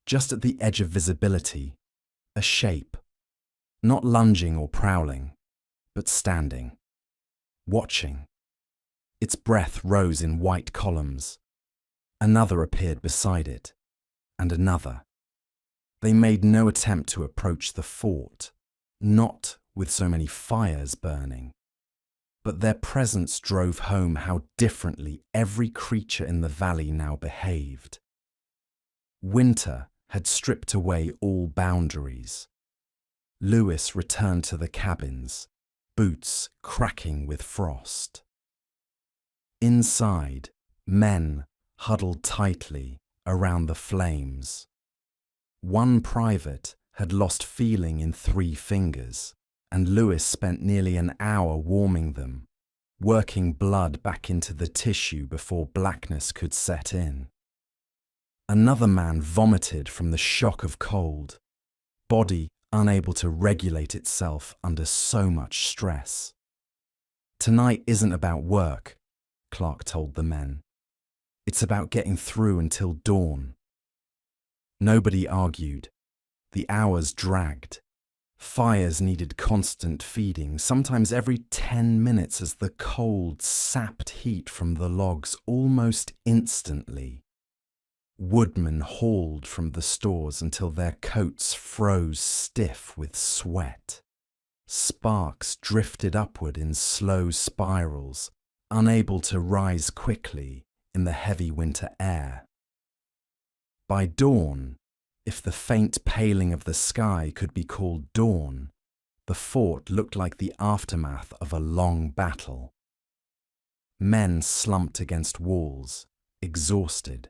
Speaker 1: just at the edge of visibility, a shape, not lunging or prowling, but standing, watching. Its breath rose in white columns. Another appeared beside it, and another. They made no attempt to approach the fort, not with so many fires burning. But their presence drove home how differently every creature in the valley now behaved. Winter had stripped away all boundaries. Lewis returned to the cabins, boots cracking with frost. Inside, men huddled tightly around the flames. One private had lost feeling in 3 fingers, and Lewis spent nearly an hour warming them, working blood back into the tissue before blackness could set in. Another man vomited from the shock of cold, body unable to regulate itself under so much stress. "Tonight isn't about work," Clark told the men. "It's about getting through until dawn." Nobody argued. The hours dragged. Fires needed constant feeding, sometimes every 10 minutes, as the cold sapped heat from the logs almost instantly. Woodmen hauled from the stores until their coats froze stiff with sweat. Sparks drifted upward in slow spirals, unable to rise quickly in the heavy winter air. By dawn, if the faint paling of the sky could be called dawn, the fort looked like the aftermath of a long battle. Men slumped against walls, exhausted.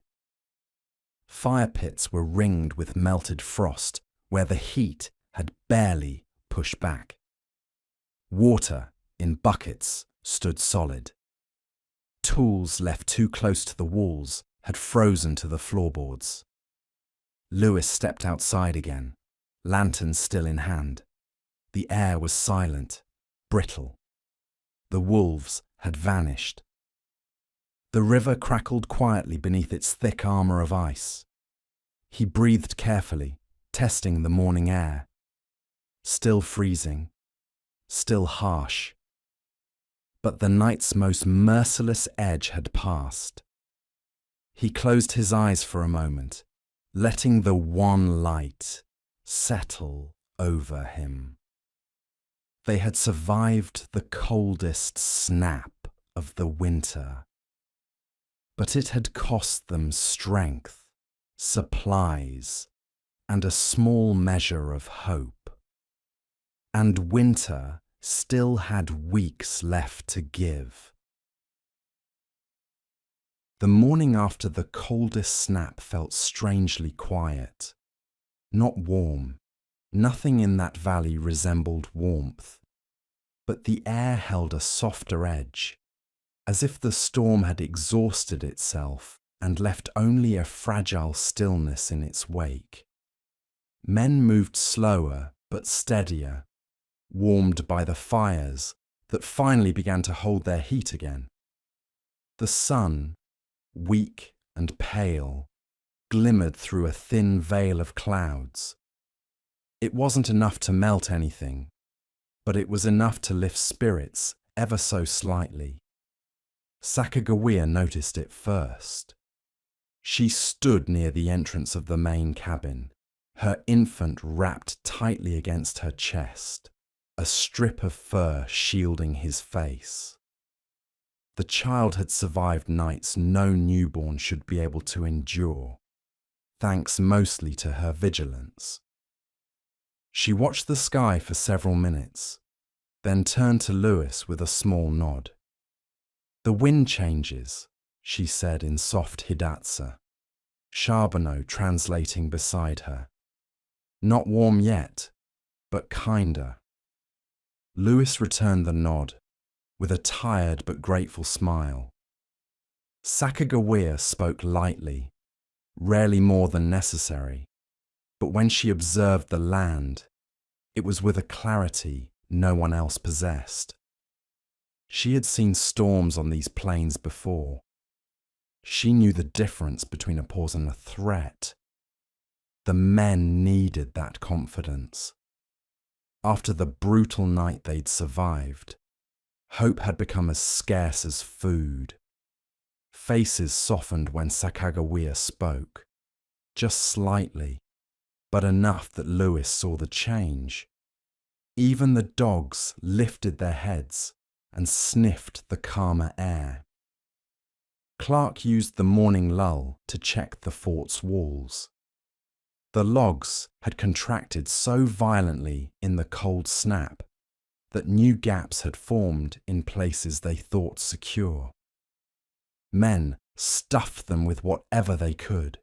Speaker 1: Fire pits were ringed with melted frost where the heat had barely pushed back. Water in buckets stood solid. Tools left too close to the walls had frozen to the floorboards. Lewis stepped outside again, lantern still in hand. The air was silent, brittle. The wolves had vanished. The river crackled quietly beneath its thick armour of ice. He breathed carefully, testing the morning air. Still freezing, still harsh. But the night's most merciless edge had passed. He closed his eyes for a moment, letting the one light settle over him. They had survived the coldest snap of the winter, but it had cost them strength, supplies, and a small measure of hope. And winter still had weeks left to give. The morning after the coldest snap felt strangely quiet. Not warm. Nothing in that valley resembled warmth. But the air held a softer edge, as if the storm had exhausted itself and left only a fragile stillness in its wake. Men moved slower but steadier, warmed by the fires that finally began to hold their heat again. The sun, weak and pale, glimmered through a thin veil of clouds. It wasn't enough to melt anything, but it was enough to lift spirits ever so slightly. Sacagawea noticed it first. She stood near the entrance of the main cabin, her infant wrapped tightly against her chest, a strip of fur shielding his face. The child had survived nights no newborn should be able to endure, thanks mostly to her vigilance. She watched the sky for several minutes, then turned to Lewis with a small nod. "The wind changes," she said in soft Hidatsa, Charbonneau translating beside her. "Not warm yet, but kinder." Lewis returned the nod, with a tired but grateful smile. Sacagawea spoke lightly, rarely more than necessary, but when she observed the land, it was with a clarity no one else possessed. She had seen storms on these plains before. She knew the difference between a pause and a threat. The men needed that confidence. After the brutal night they'd survived, hope had become as scarce as food. Faces softened when Sacagawea spoke, just slightly, but enough that Lewis saw the change. Even the dogs lifted their heads and sniffed the calmer air. Clark used the morning lull to check the fort's walls. The logs had contracted so violently in the cold snap that new gaps had formed in places they thought secure. Men stuffed them with whatever they could: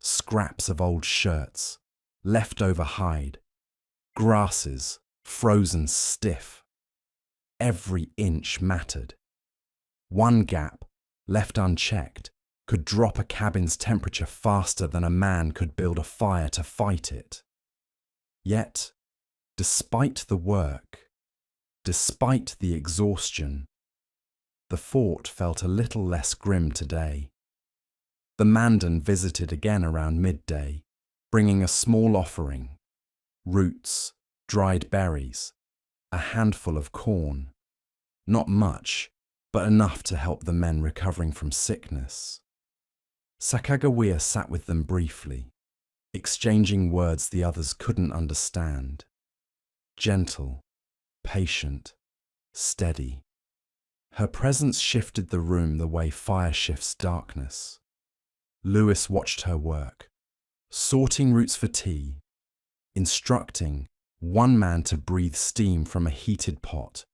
Speaker 1: scraps of old shirts, leftover hide, grasses frozen stiff. Every inch mattered. One gap, left unchecked, could drop a cabin's temperature faster than a man could build a fire to fight it. Yet, despite the work, despite the exhaustion, the fort felt a little less grim today. The Mandan visited again around midday, bringing a small offering: roots, dried berries, a handful of corn. Not much, but enough to help the men recovering from sickness. Sacagawea sat with them briefly, exchanging words the others couldn't understand. Gentle, patient, steady. Her presence shifted the room the way fire shifts darkness. Lewis watched her work, sorting roots for tea, instructing one man to breathe steam from a heated pot,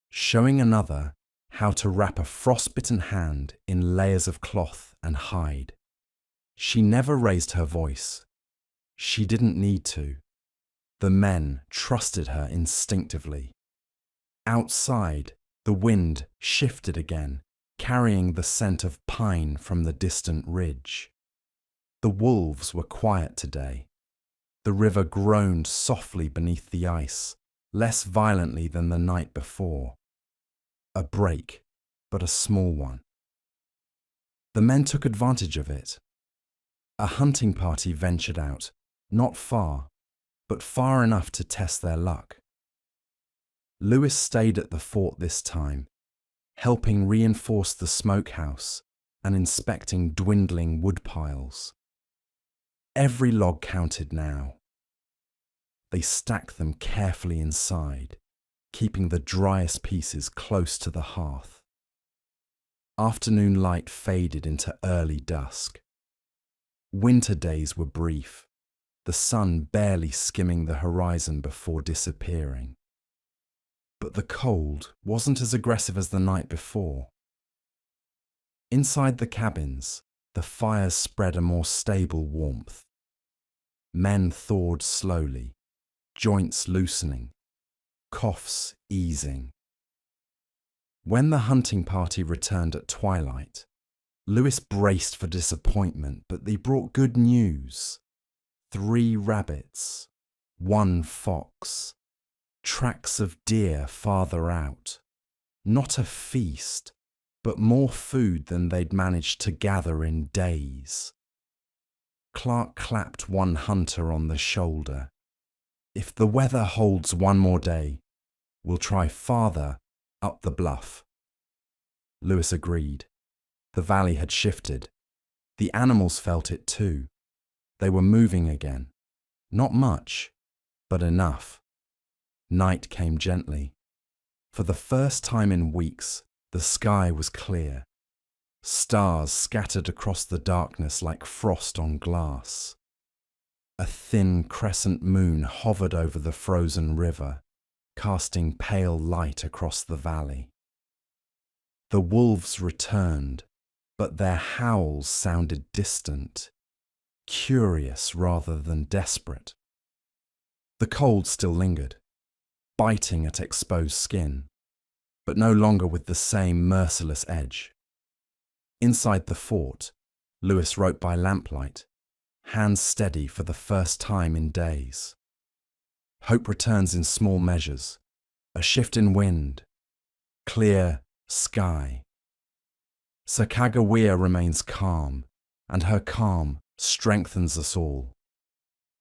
Speaker 1: showing another how to wrap a frostbitten hand in layers of cloth and hide. She never raised her voice. She didn't need to. The men trusted her instinctively. Outside, the wind shifted again, carrying the scent of pine from the distant ridge. The wolves were quiet today. The river groaned softly beneath the ice, less violently than the night before. A break, but a small one. The men took advantage of it. A hunting party ventured out, not far, but far enough to test their luck. Lewis stayed at the fort this time, helping reinforce the smokehouse and inspecting dwindling wood piles. Every log counted now. They stacked them carefully inside, keeping the driest pieces close to the hearth. Afternoon light faded into early dusk. Winter days were brief, the sun barely skimming the horizon before disappearing. But the cold wasn't as aggressive as the night before. Inside the cabins, the fires spread a more stable warmth. Men thawed slowly, joints loosening, coughs easing. When the hunting party returned at twilight, Lewis braced for disappointment, but they brought good news. 3 rabbits, 1 fox, tracks of deer farther out. Not a feast, but more food than they'd managed to gather in days. Clark clapped one hunter on the shoulder. "If the weather holds one more day, we'll try farther up the bluff." Lewis agreed. The valley had shifted. The animals felt it too. They were moving again. Not much, but enough. Night came gently. For the first time in weeks, the sky was clear. Stars scattered across the darkness like frost on glass. A thin crescent moon hovered over the frozen river, casting pale light across the valley. The wolves returned, but their howls sounded distant, curious rather than desperate. The cold still lingered, biting at exposed skin, but no longer with the same merciless edge. Inside the fort, Lewis wrote by lamplight, hands steady for the first time in days. Hope returns in small measures, a shift in wind, clear sky. Sacagawea remains calm, and her calm strengthens us all.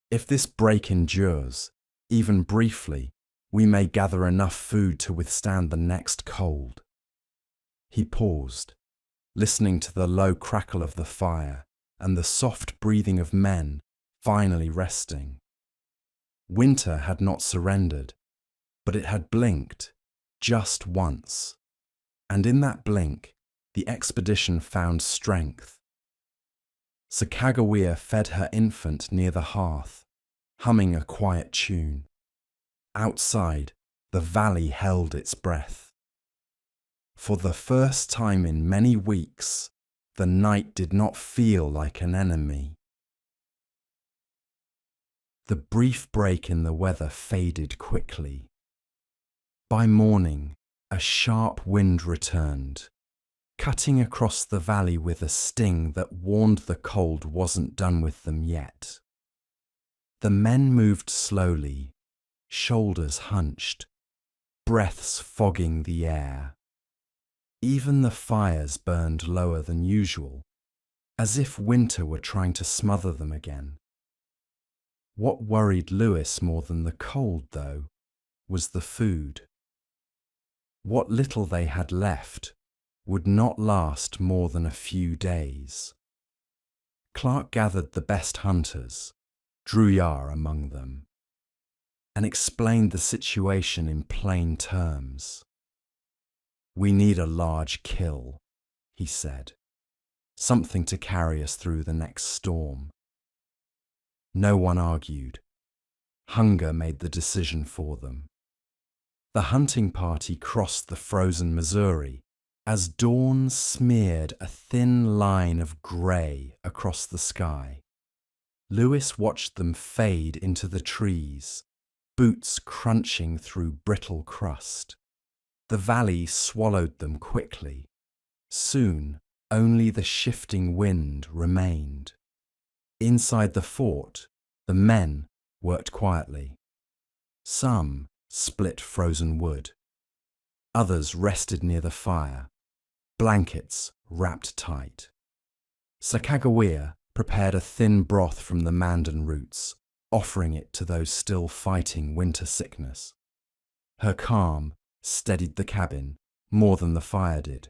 Speaker 1: If this break endures, even briefly, we may gather enough food to withstand the next cold. He paused, listening to the low crackle of the fire and the soft breathing of men finally resting. Winter had not surrendered, but it had blinked just once, and in that blink, the expedition found strength. Sacagawea fed her infant near the hearth, humming a quiet tune. Outside, the valley held its breath. For the first time in many weeks, the night did not feel like an enemy. The brief break in the weather faded quickly. By morning, a sharp wind returned, cutting across the valley with a sting that warned the cold wasn't done with them yet. The men moved slowly, shoulders hunched, breaths fogging the air. Even the fires burned lower than usual, as if winter were trying to smother them again. What worried Lewis more than the cold, though, was the food. What little they had left would not last more than a few days. Clark gathered the best hunters, Druyar among them, and explained the situation in plain terms. "We need a large kill," he said, "something to carry us through the next storm." No one argued. Hunger made the decision for them. The hunting party crossed the frozen Missouri as dawn smeared a thin line of grey across the sky. Lewis watched them fade into the trees, boots crunching through brittle crust. The valley swallowed them quickly. Soon, only the shifting wind remained. Inside the fort, the men worked quietly. Some split frozen wood. Others rested near the fire, blankets wrapped tight. Sacagawea prepared a thin broth from the mandan roots, offering it to those still fighting winter sickness. Her calm steadied the cabin more than the fire did.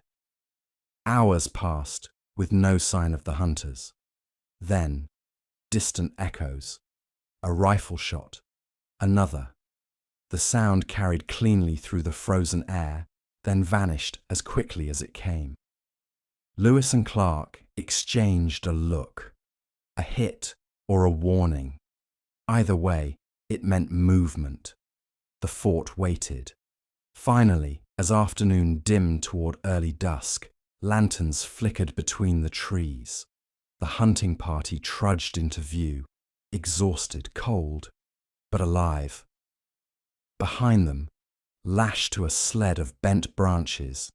Speaker 1: Hours passed with no sign of the hunters. Then, distant echoes, a rifle shot, another. The sound carried cleanly through the frozen air, then vanished as quickly as it came. Lewis and Clark exchanged a look, a hit or a warning. Either way, it meant movement. The fort waited. Finally, as afternoon dimmed toward early dusk, lanterns flickered between the trees. The hunting party trudged into view, exhausted, cold, but alive. Behind them, lashed to a sled of bent branches,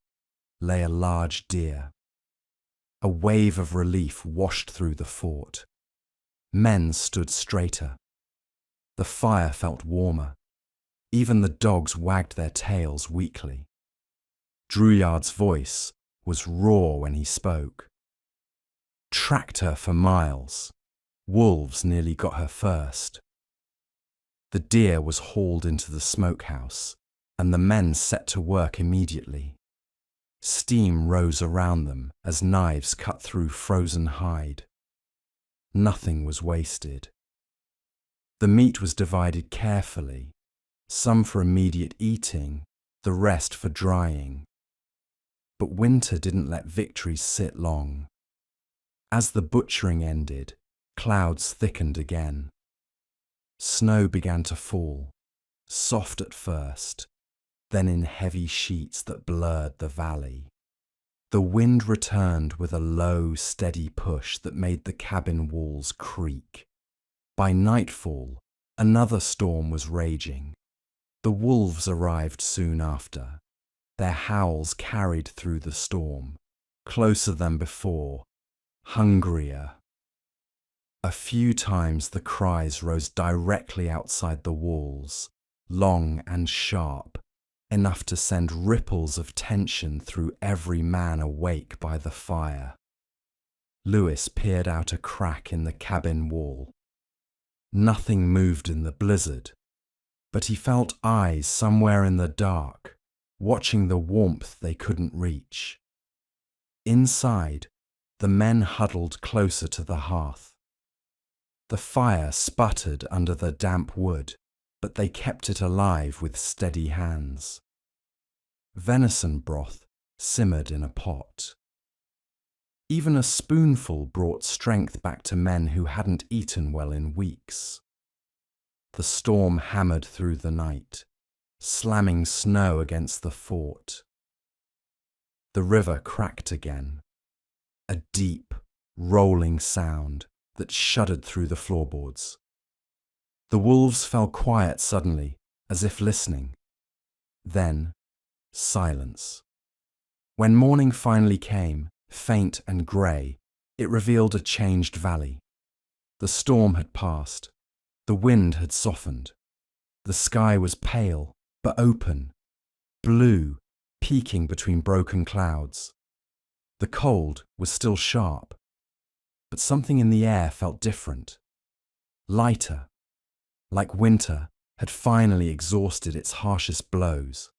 Speaker 1: lay a large deer. A wave of relief washed through the fort. Men stood straighter. The fire felt warmer. Even the dogs wagged their tails weakly. Druyard's voice was raw when he spoke. Tracked her for miles. Wolves nearly got her first. The deer was hauled into the smokehouse, and the men set to work immediately. Steam rose around them as knives cut through frozen hide. Nothing was wasted. The meat was divided carefully, some for immediate eating, the rest for drying. But winter didn't let victories sit long. As the butchering ended, clouds thickened again. Snow began to fall, soft at first, then in heavy sheets that blurred the valley. The wind returned with a low, steady push that made the cabin walls creak. By nightfall, another storm was raging. The wolves arrived soon after. Their howls carried through the storm, closer than before, hungrier. A few times the cries rose directly outside the walls, long and sharp, enough to send ripples of tension through every man awake by the fire. Lewis peered out a crack in the cabin wall. Nothing moved in the blizzard, but he felt eyes somewhere in the dark, watching the warmth they couldn't reach. Inside, the men huddled closer to the hearth. The fire sputtered under the damp wood, but they kept it alive with steady hands. Venison broth simmered in a pot. Even a spoonful brought strength back to men who hadn't eaten well in weeks. The storm hammered through the night, slamming snow against the fort. The river cracked again, a deep, rolling sound that shuddered through the floorboards. The wolves fell quiet suddenly, as if listening. Then, silence. When morning finally came, faint and grey, it revealed a changed valley. The storm had passed. The wind had softened. The sky was pale, but open, blue, peeking between broken clouds. The cold was still sharp, but something in the air felt different, lighter, like winter had finally exhausted its harshest blows.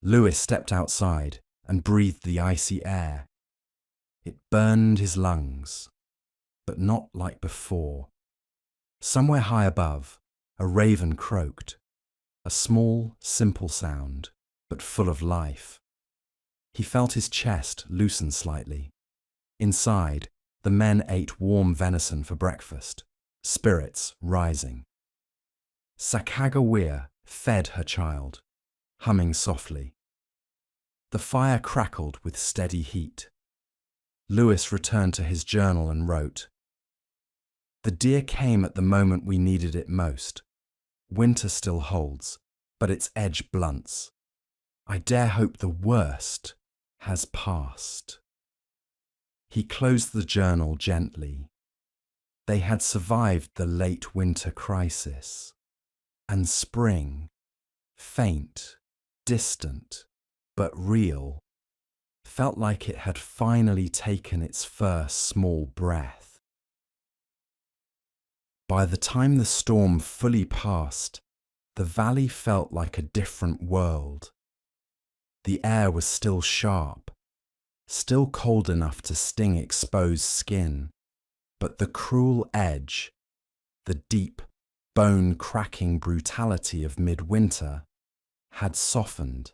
Speaker 1: Lewis stepped outside and breathed the icy air. It burned his lungs, but not like before. Somewhere high above, a raven croaked, a small, simple sound, but full of life. He felt his chest loosen slightly. Inside, the men ate warm venison for breakfast, spirits rising. Sacagawea fed her child, humming softly. The fire crackled with steady heat. Lewis returned to his journal and wrote, "The deer came at the moment we needed it most. Winter still holds, but its edge blunts. I dare hope the worst has passed." He closed the journal gently. They had survived the late winter crisis, and spring, faint, distant, but real, felt like it had finally taken its first small breath. By the time the storm fully passed, the valley felt like a different world. The air was still sharp, still cold enough to sting exposed skin, but the cruel edge, the deep, bone-cracking brutality of midwinter, had softened.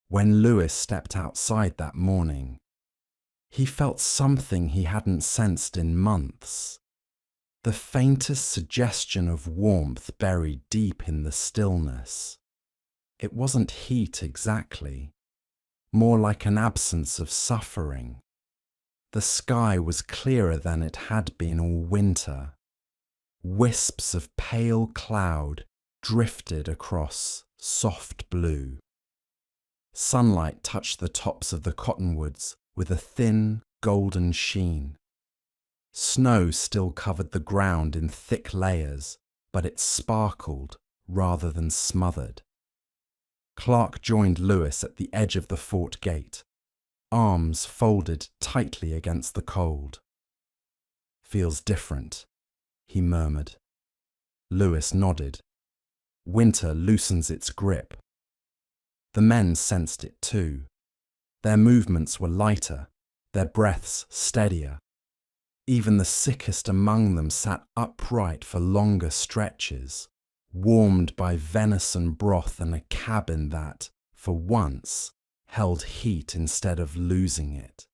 Speaker 1: When Lewis stepped outside that morning, he felt something he hadn't sensed in months. The faintest suggestion of warmth buried deep in the stillness. It wasn't heat exactly, more like an absence of suffering. The sky was clearer than it had been all winter. Wisps of pale cloud drifted across soft blue. Sunlight touched the tops of the cottonwoods with a thin, golden sheen. Snow still covered the ground in thick layers, but it sparkled rather than smothered. Clark joined Lewis at the edge of the fort gate, arms folded tightly against the cold. "Feels different," he murmured. Lewis nodded. "Winter loosens its grip." The men sensed it too. Their movements were lighter, their breaths steadier. Even the sickest among them sat upright for longer stretches, warmed by venison broth and a cabin that, for once, held heat instead of losing it.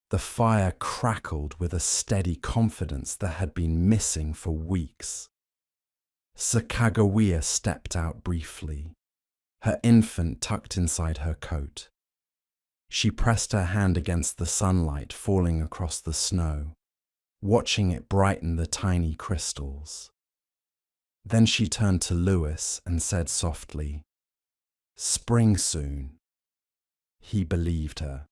Speaker 1: The fire crackled with a steady confidence that had been missing for weeks. Sacagawea stepped out briefly, her infant tucked inside her coat. She pressed her hand against the sunlight falling across the snow, watching it brighten the tiny crystals. Then she turned to Lewis and said softly, "Spring soon." He believed her.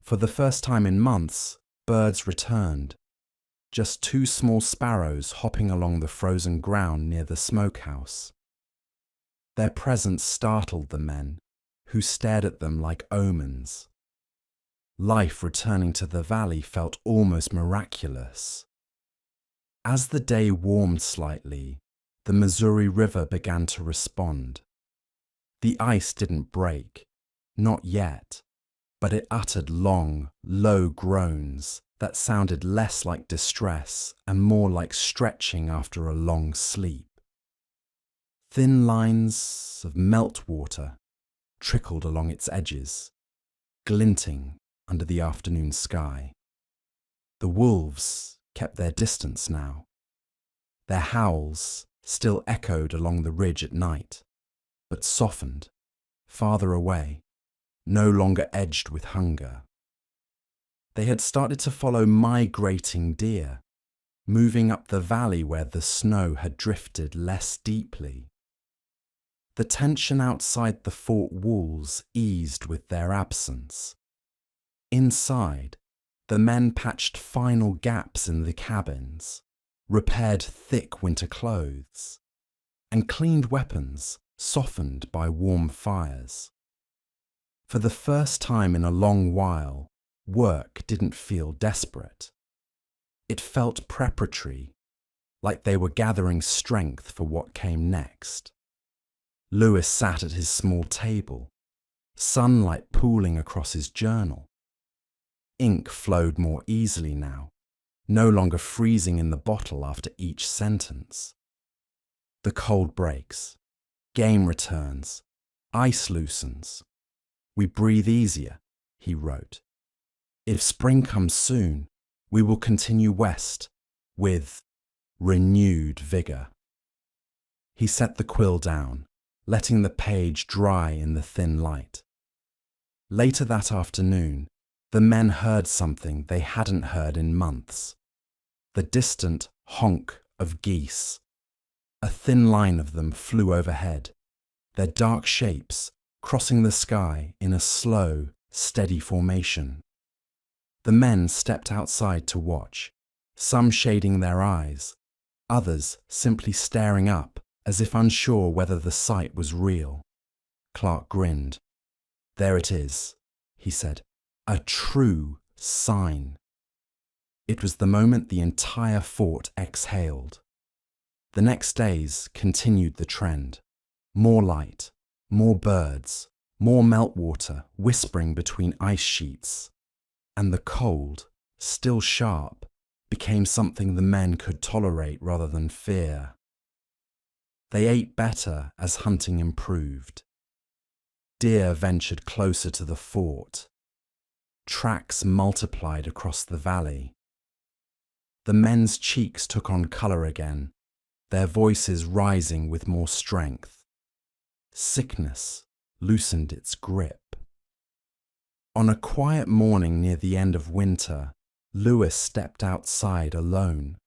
Speaker 1: For the first time in months, birds returned. Just 2 small sparrows hopping along the frozen ground near the smokehouse. Their presence startled the men, who stared at them like omens. Life returning to the valley felt almost miraculous. As the day warmed slightly, the Missouri River began to respond. The ice didn't break, not yet, but it uttered long, low groans that sounded less like distress and more like stretching after a long sleep. Thin lines of meltwater trickled along its edges, glinting under the afternoon sky. The wolves kept their distance now. Their howls still echoed along the ridge at night, but softened, farther away, no longer edged with hunger. They had started to follow migrating deer, moving up the valley where the snow had drifted less deeply. The tension outside the fort walls eased with their absence. Inside, the men patched final gaps in the cabins, repaired thick winter clothes, and cleaned weapons softened by warm fires. For the first time in a long while, work didn't feel desperate. It felt preparatory, like they were gathering strength for what came next. Lewis sat at his small table, sunlight pooling across his journal. Ink flowed more easily now, no longer freezing in the bottle after each sentence. The cold breaks, game returns, ice loosens. We breathe easier, he wrote. If spring comes soon, we will continue west with renewed vigor. He set the quill down, letting the page dry in the thin light. Later that afternoon, the men heard something they hadn't heard in months. The distant honk of geese. A thin line of them flew overhead, their dark shapes crossing the sky in a slow, steady formation. The men stepped outside to watch, some shading their eyes, others simply staring up as if unsure whether the sight was real. Clark grinned. There it is, he said. A true sign. It was the moment the entire fort exhaled. The next days continued the trend. More light, more birds, more meltwater whispering between ice sheets. And the cold, still sharp, became something the men could tolerate rather than fear. They ate better as hunting improved. Deer ventured closer to the fort. Tracks multiplied across the valley. The men's cheeks took on colour again, their voices rising with more strength. Sickness loosened its grip. On a quiet morning near the end of winter, Lewis stepped outside alone.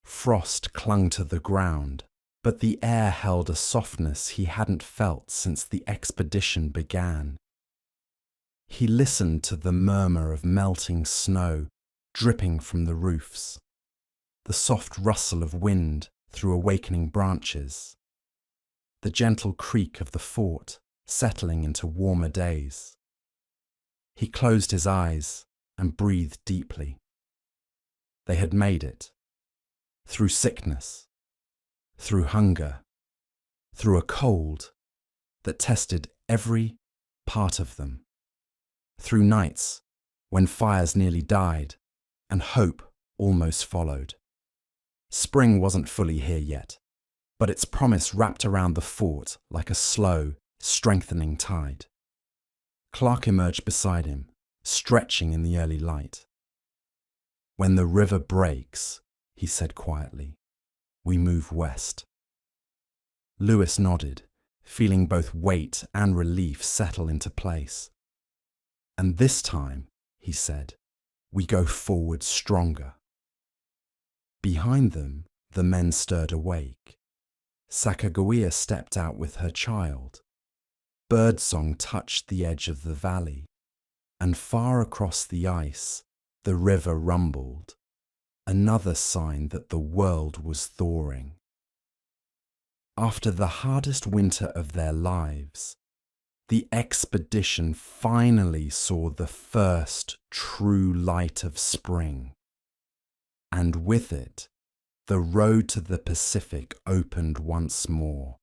Speaker 1: Frost clung to the ground, but the air held a softness he hadn't felt since the expedition began. He listened to the murmur of melting snow dripping from the roofs, the soft rustle of wind through awakening branches, the gentle creak of the fort settling into warmer days. He closed his eyes and breathed deeply. They had made it. Through sickness, through hunger, through a cold that tested every part of them, through nights when fires nearly died and hope almost followed. Spring wasn't fully here yet, but its promise wrapped around the fort like a slow, strengthening tide. Clark emerged beside him, stretching in the early light. When the river breaks, he said quietly, we move west. Lewis nodded, feeling both weight and relief settle into place. And this time, he said, we go forward stronger. Behind them, the men stirred awake. Sacagawea stepped out with her child. Birdsong touched the edge of the valley, and far across the ice, the river rumbled, another sign that the world was thawing. After the hardest winter of their lives, the expedition finally saw the first true light of spring, and with it, the road to the Pacific opened once more.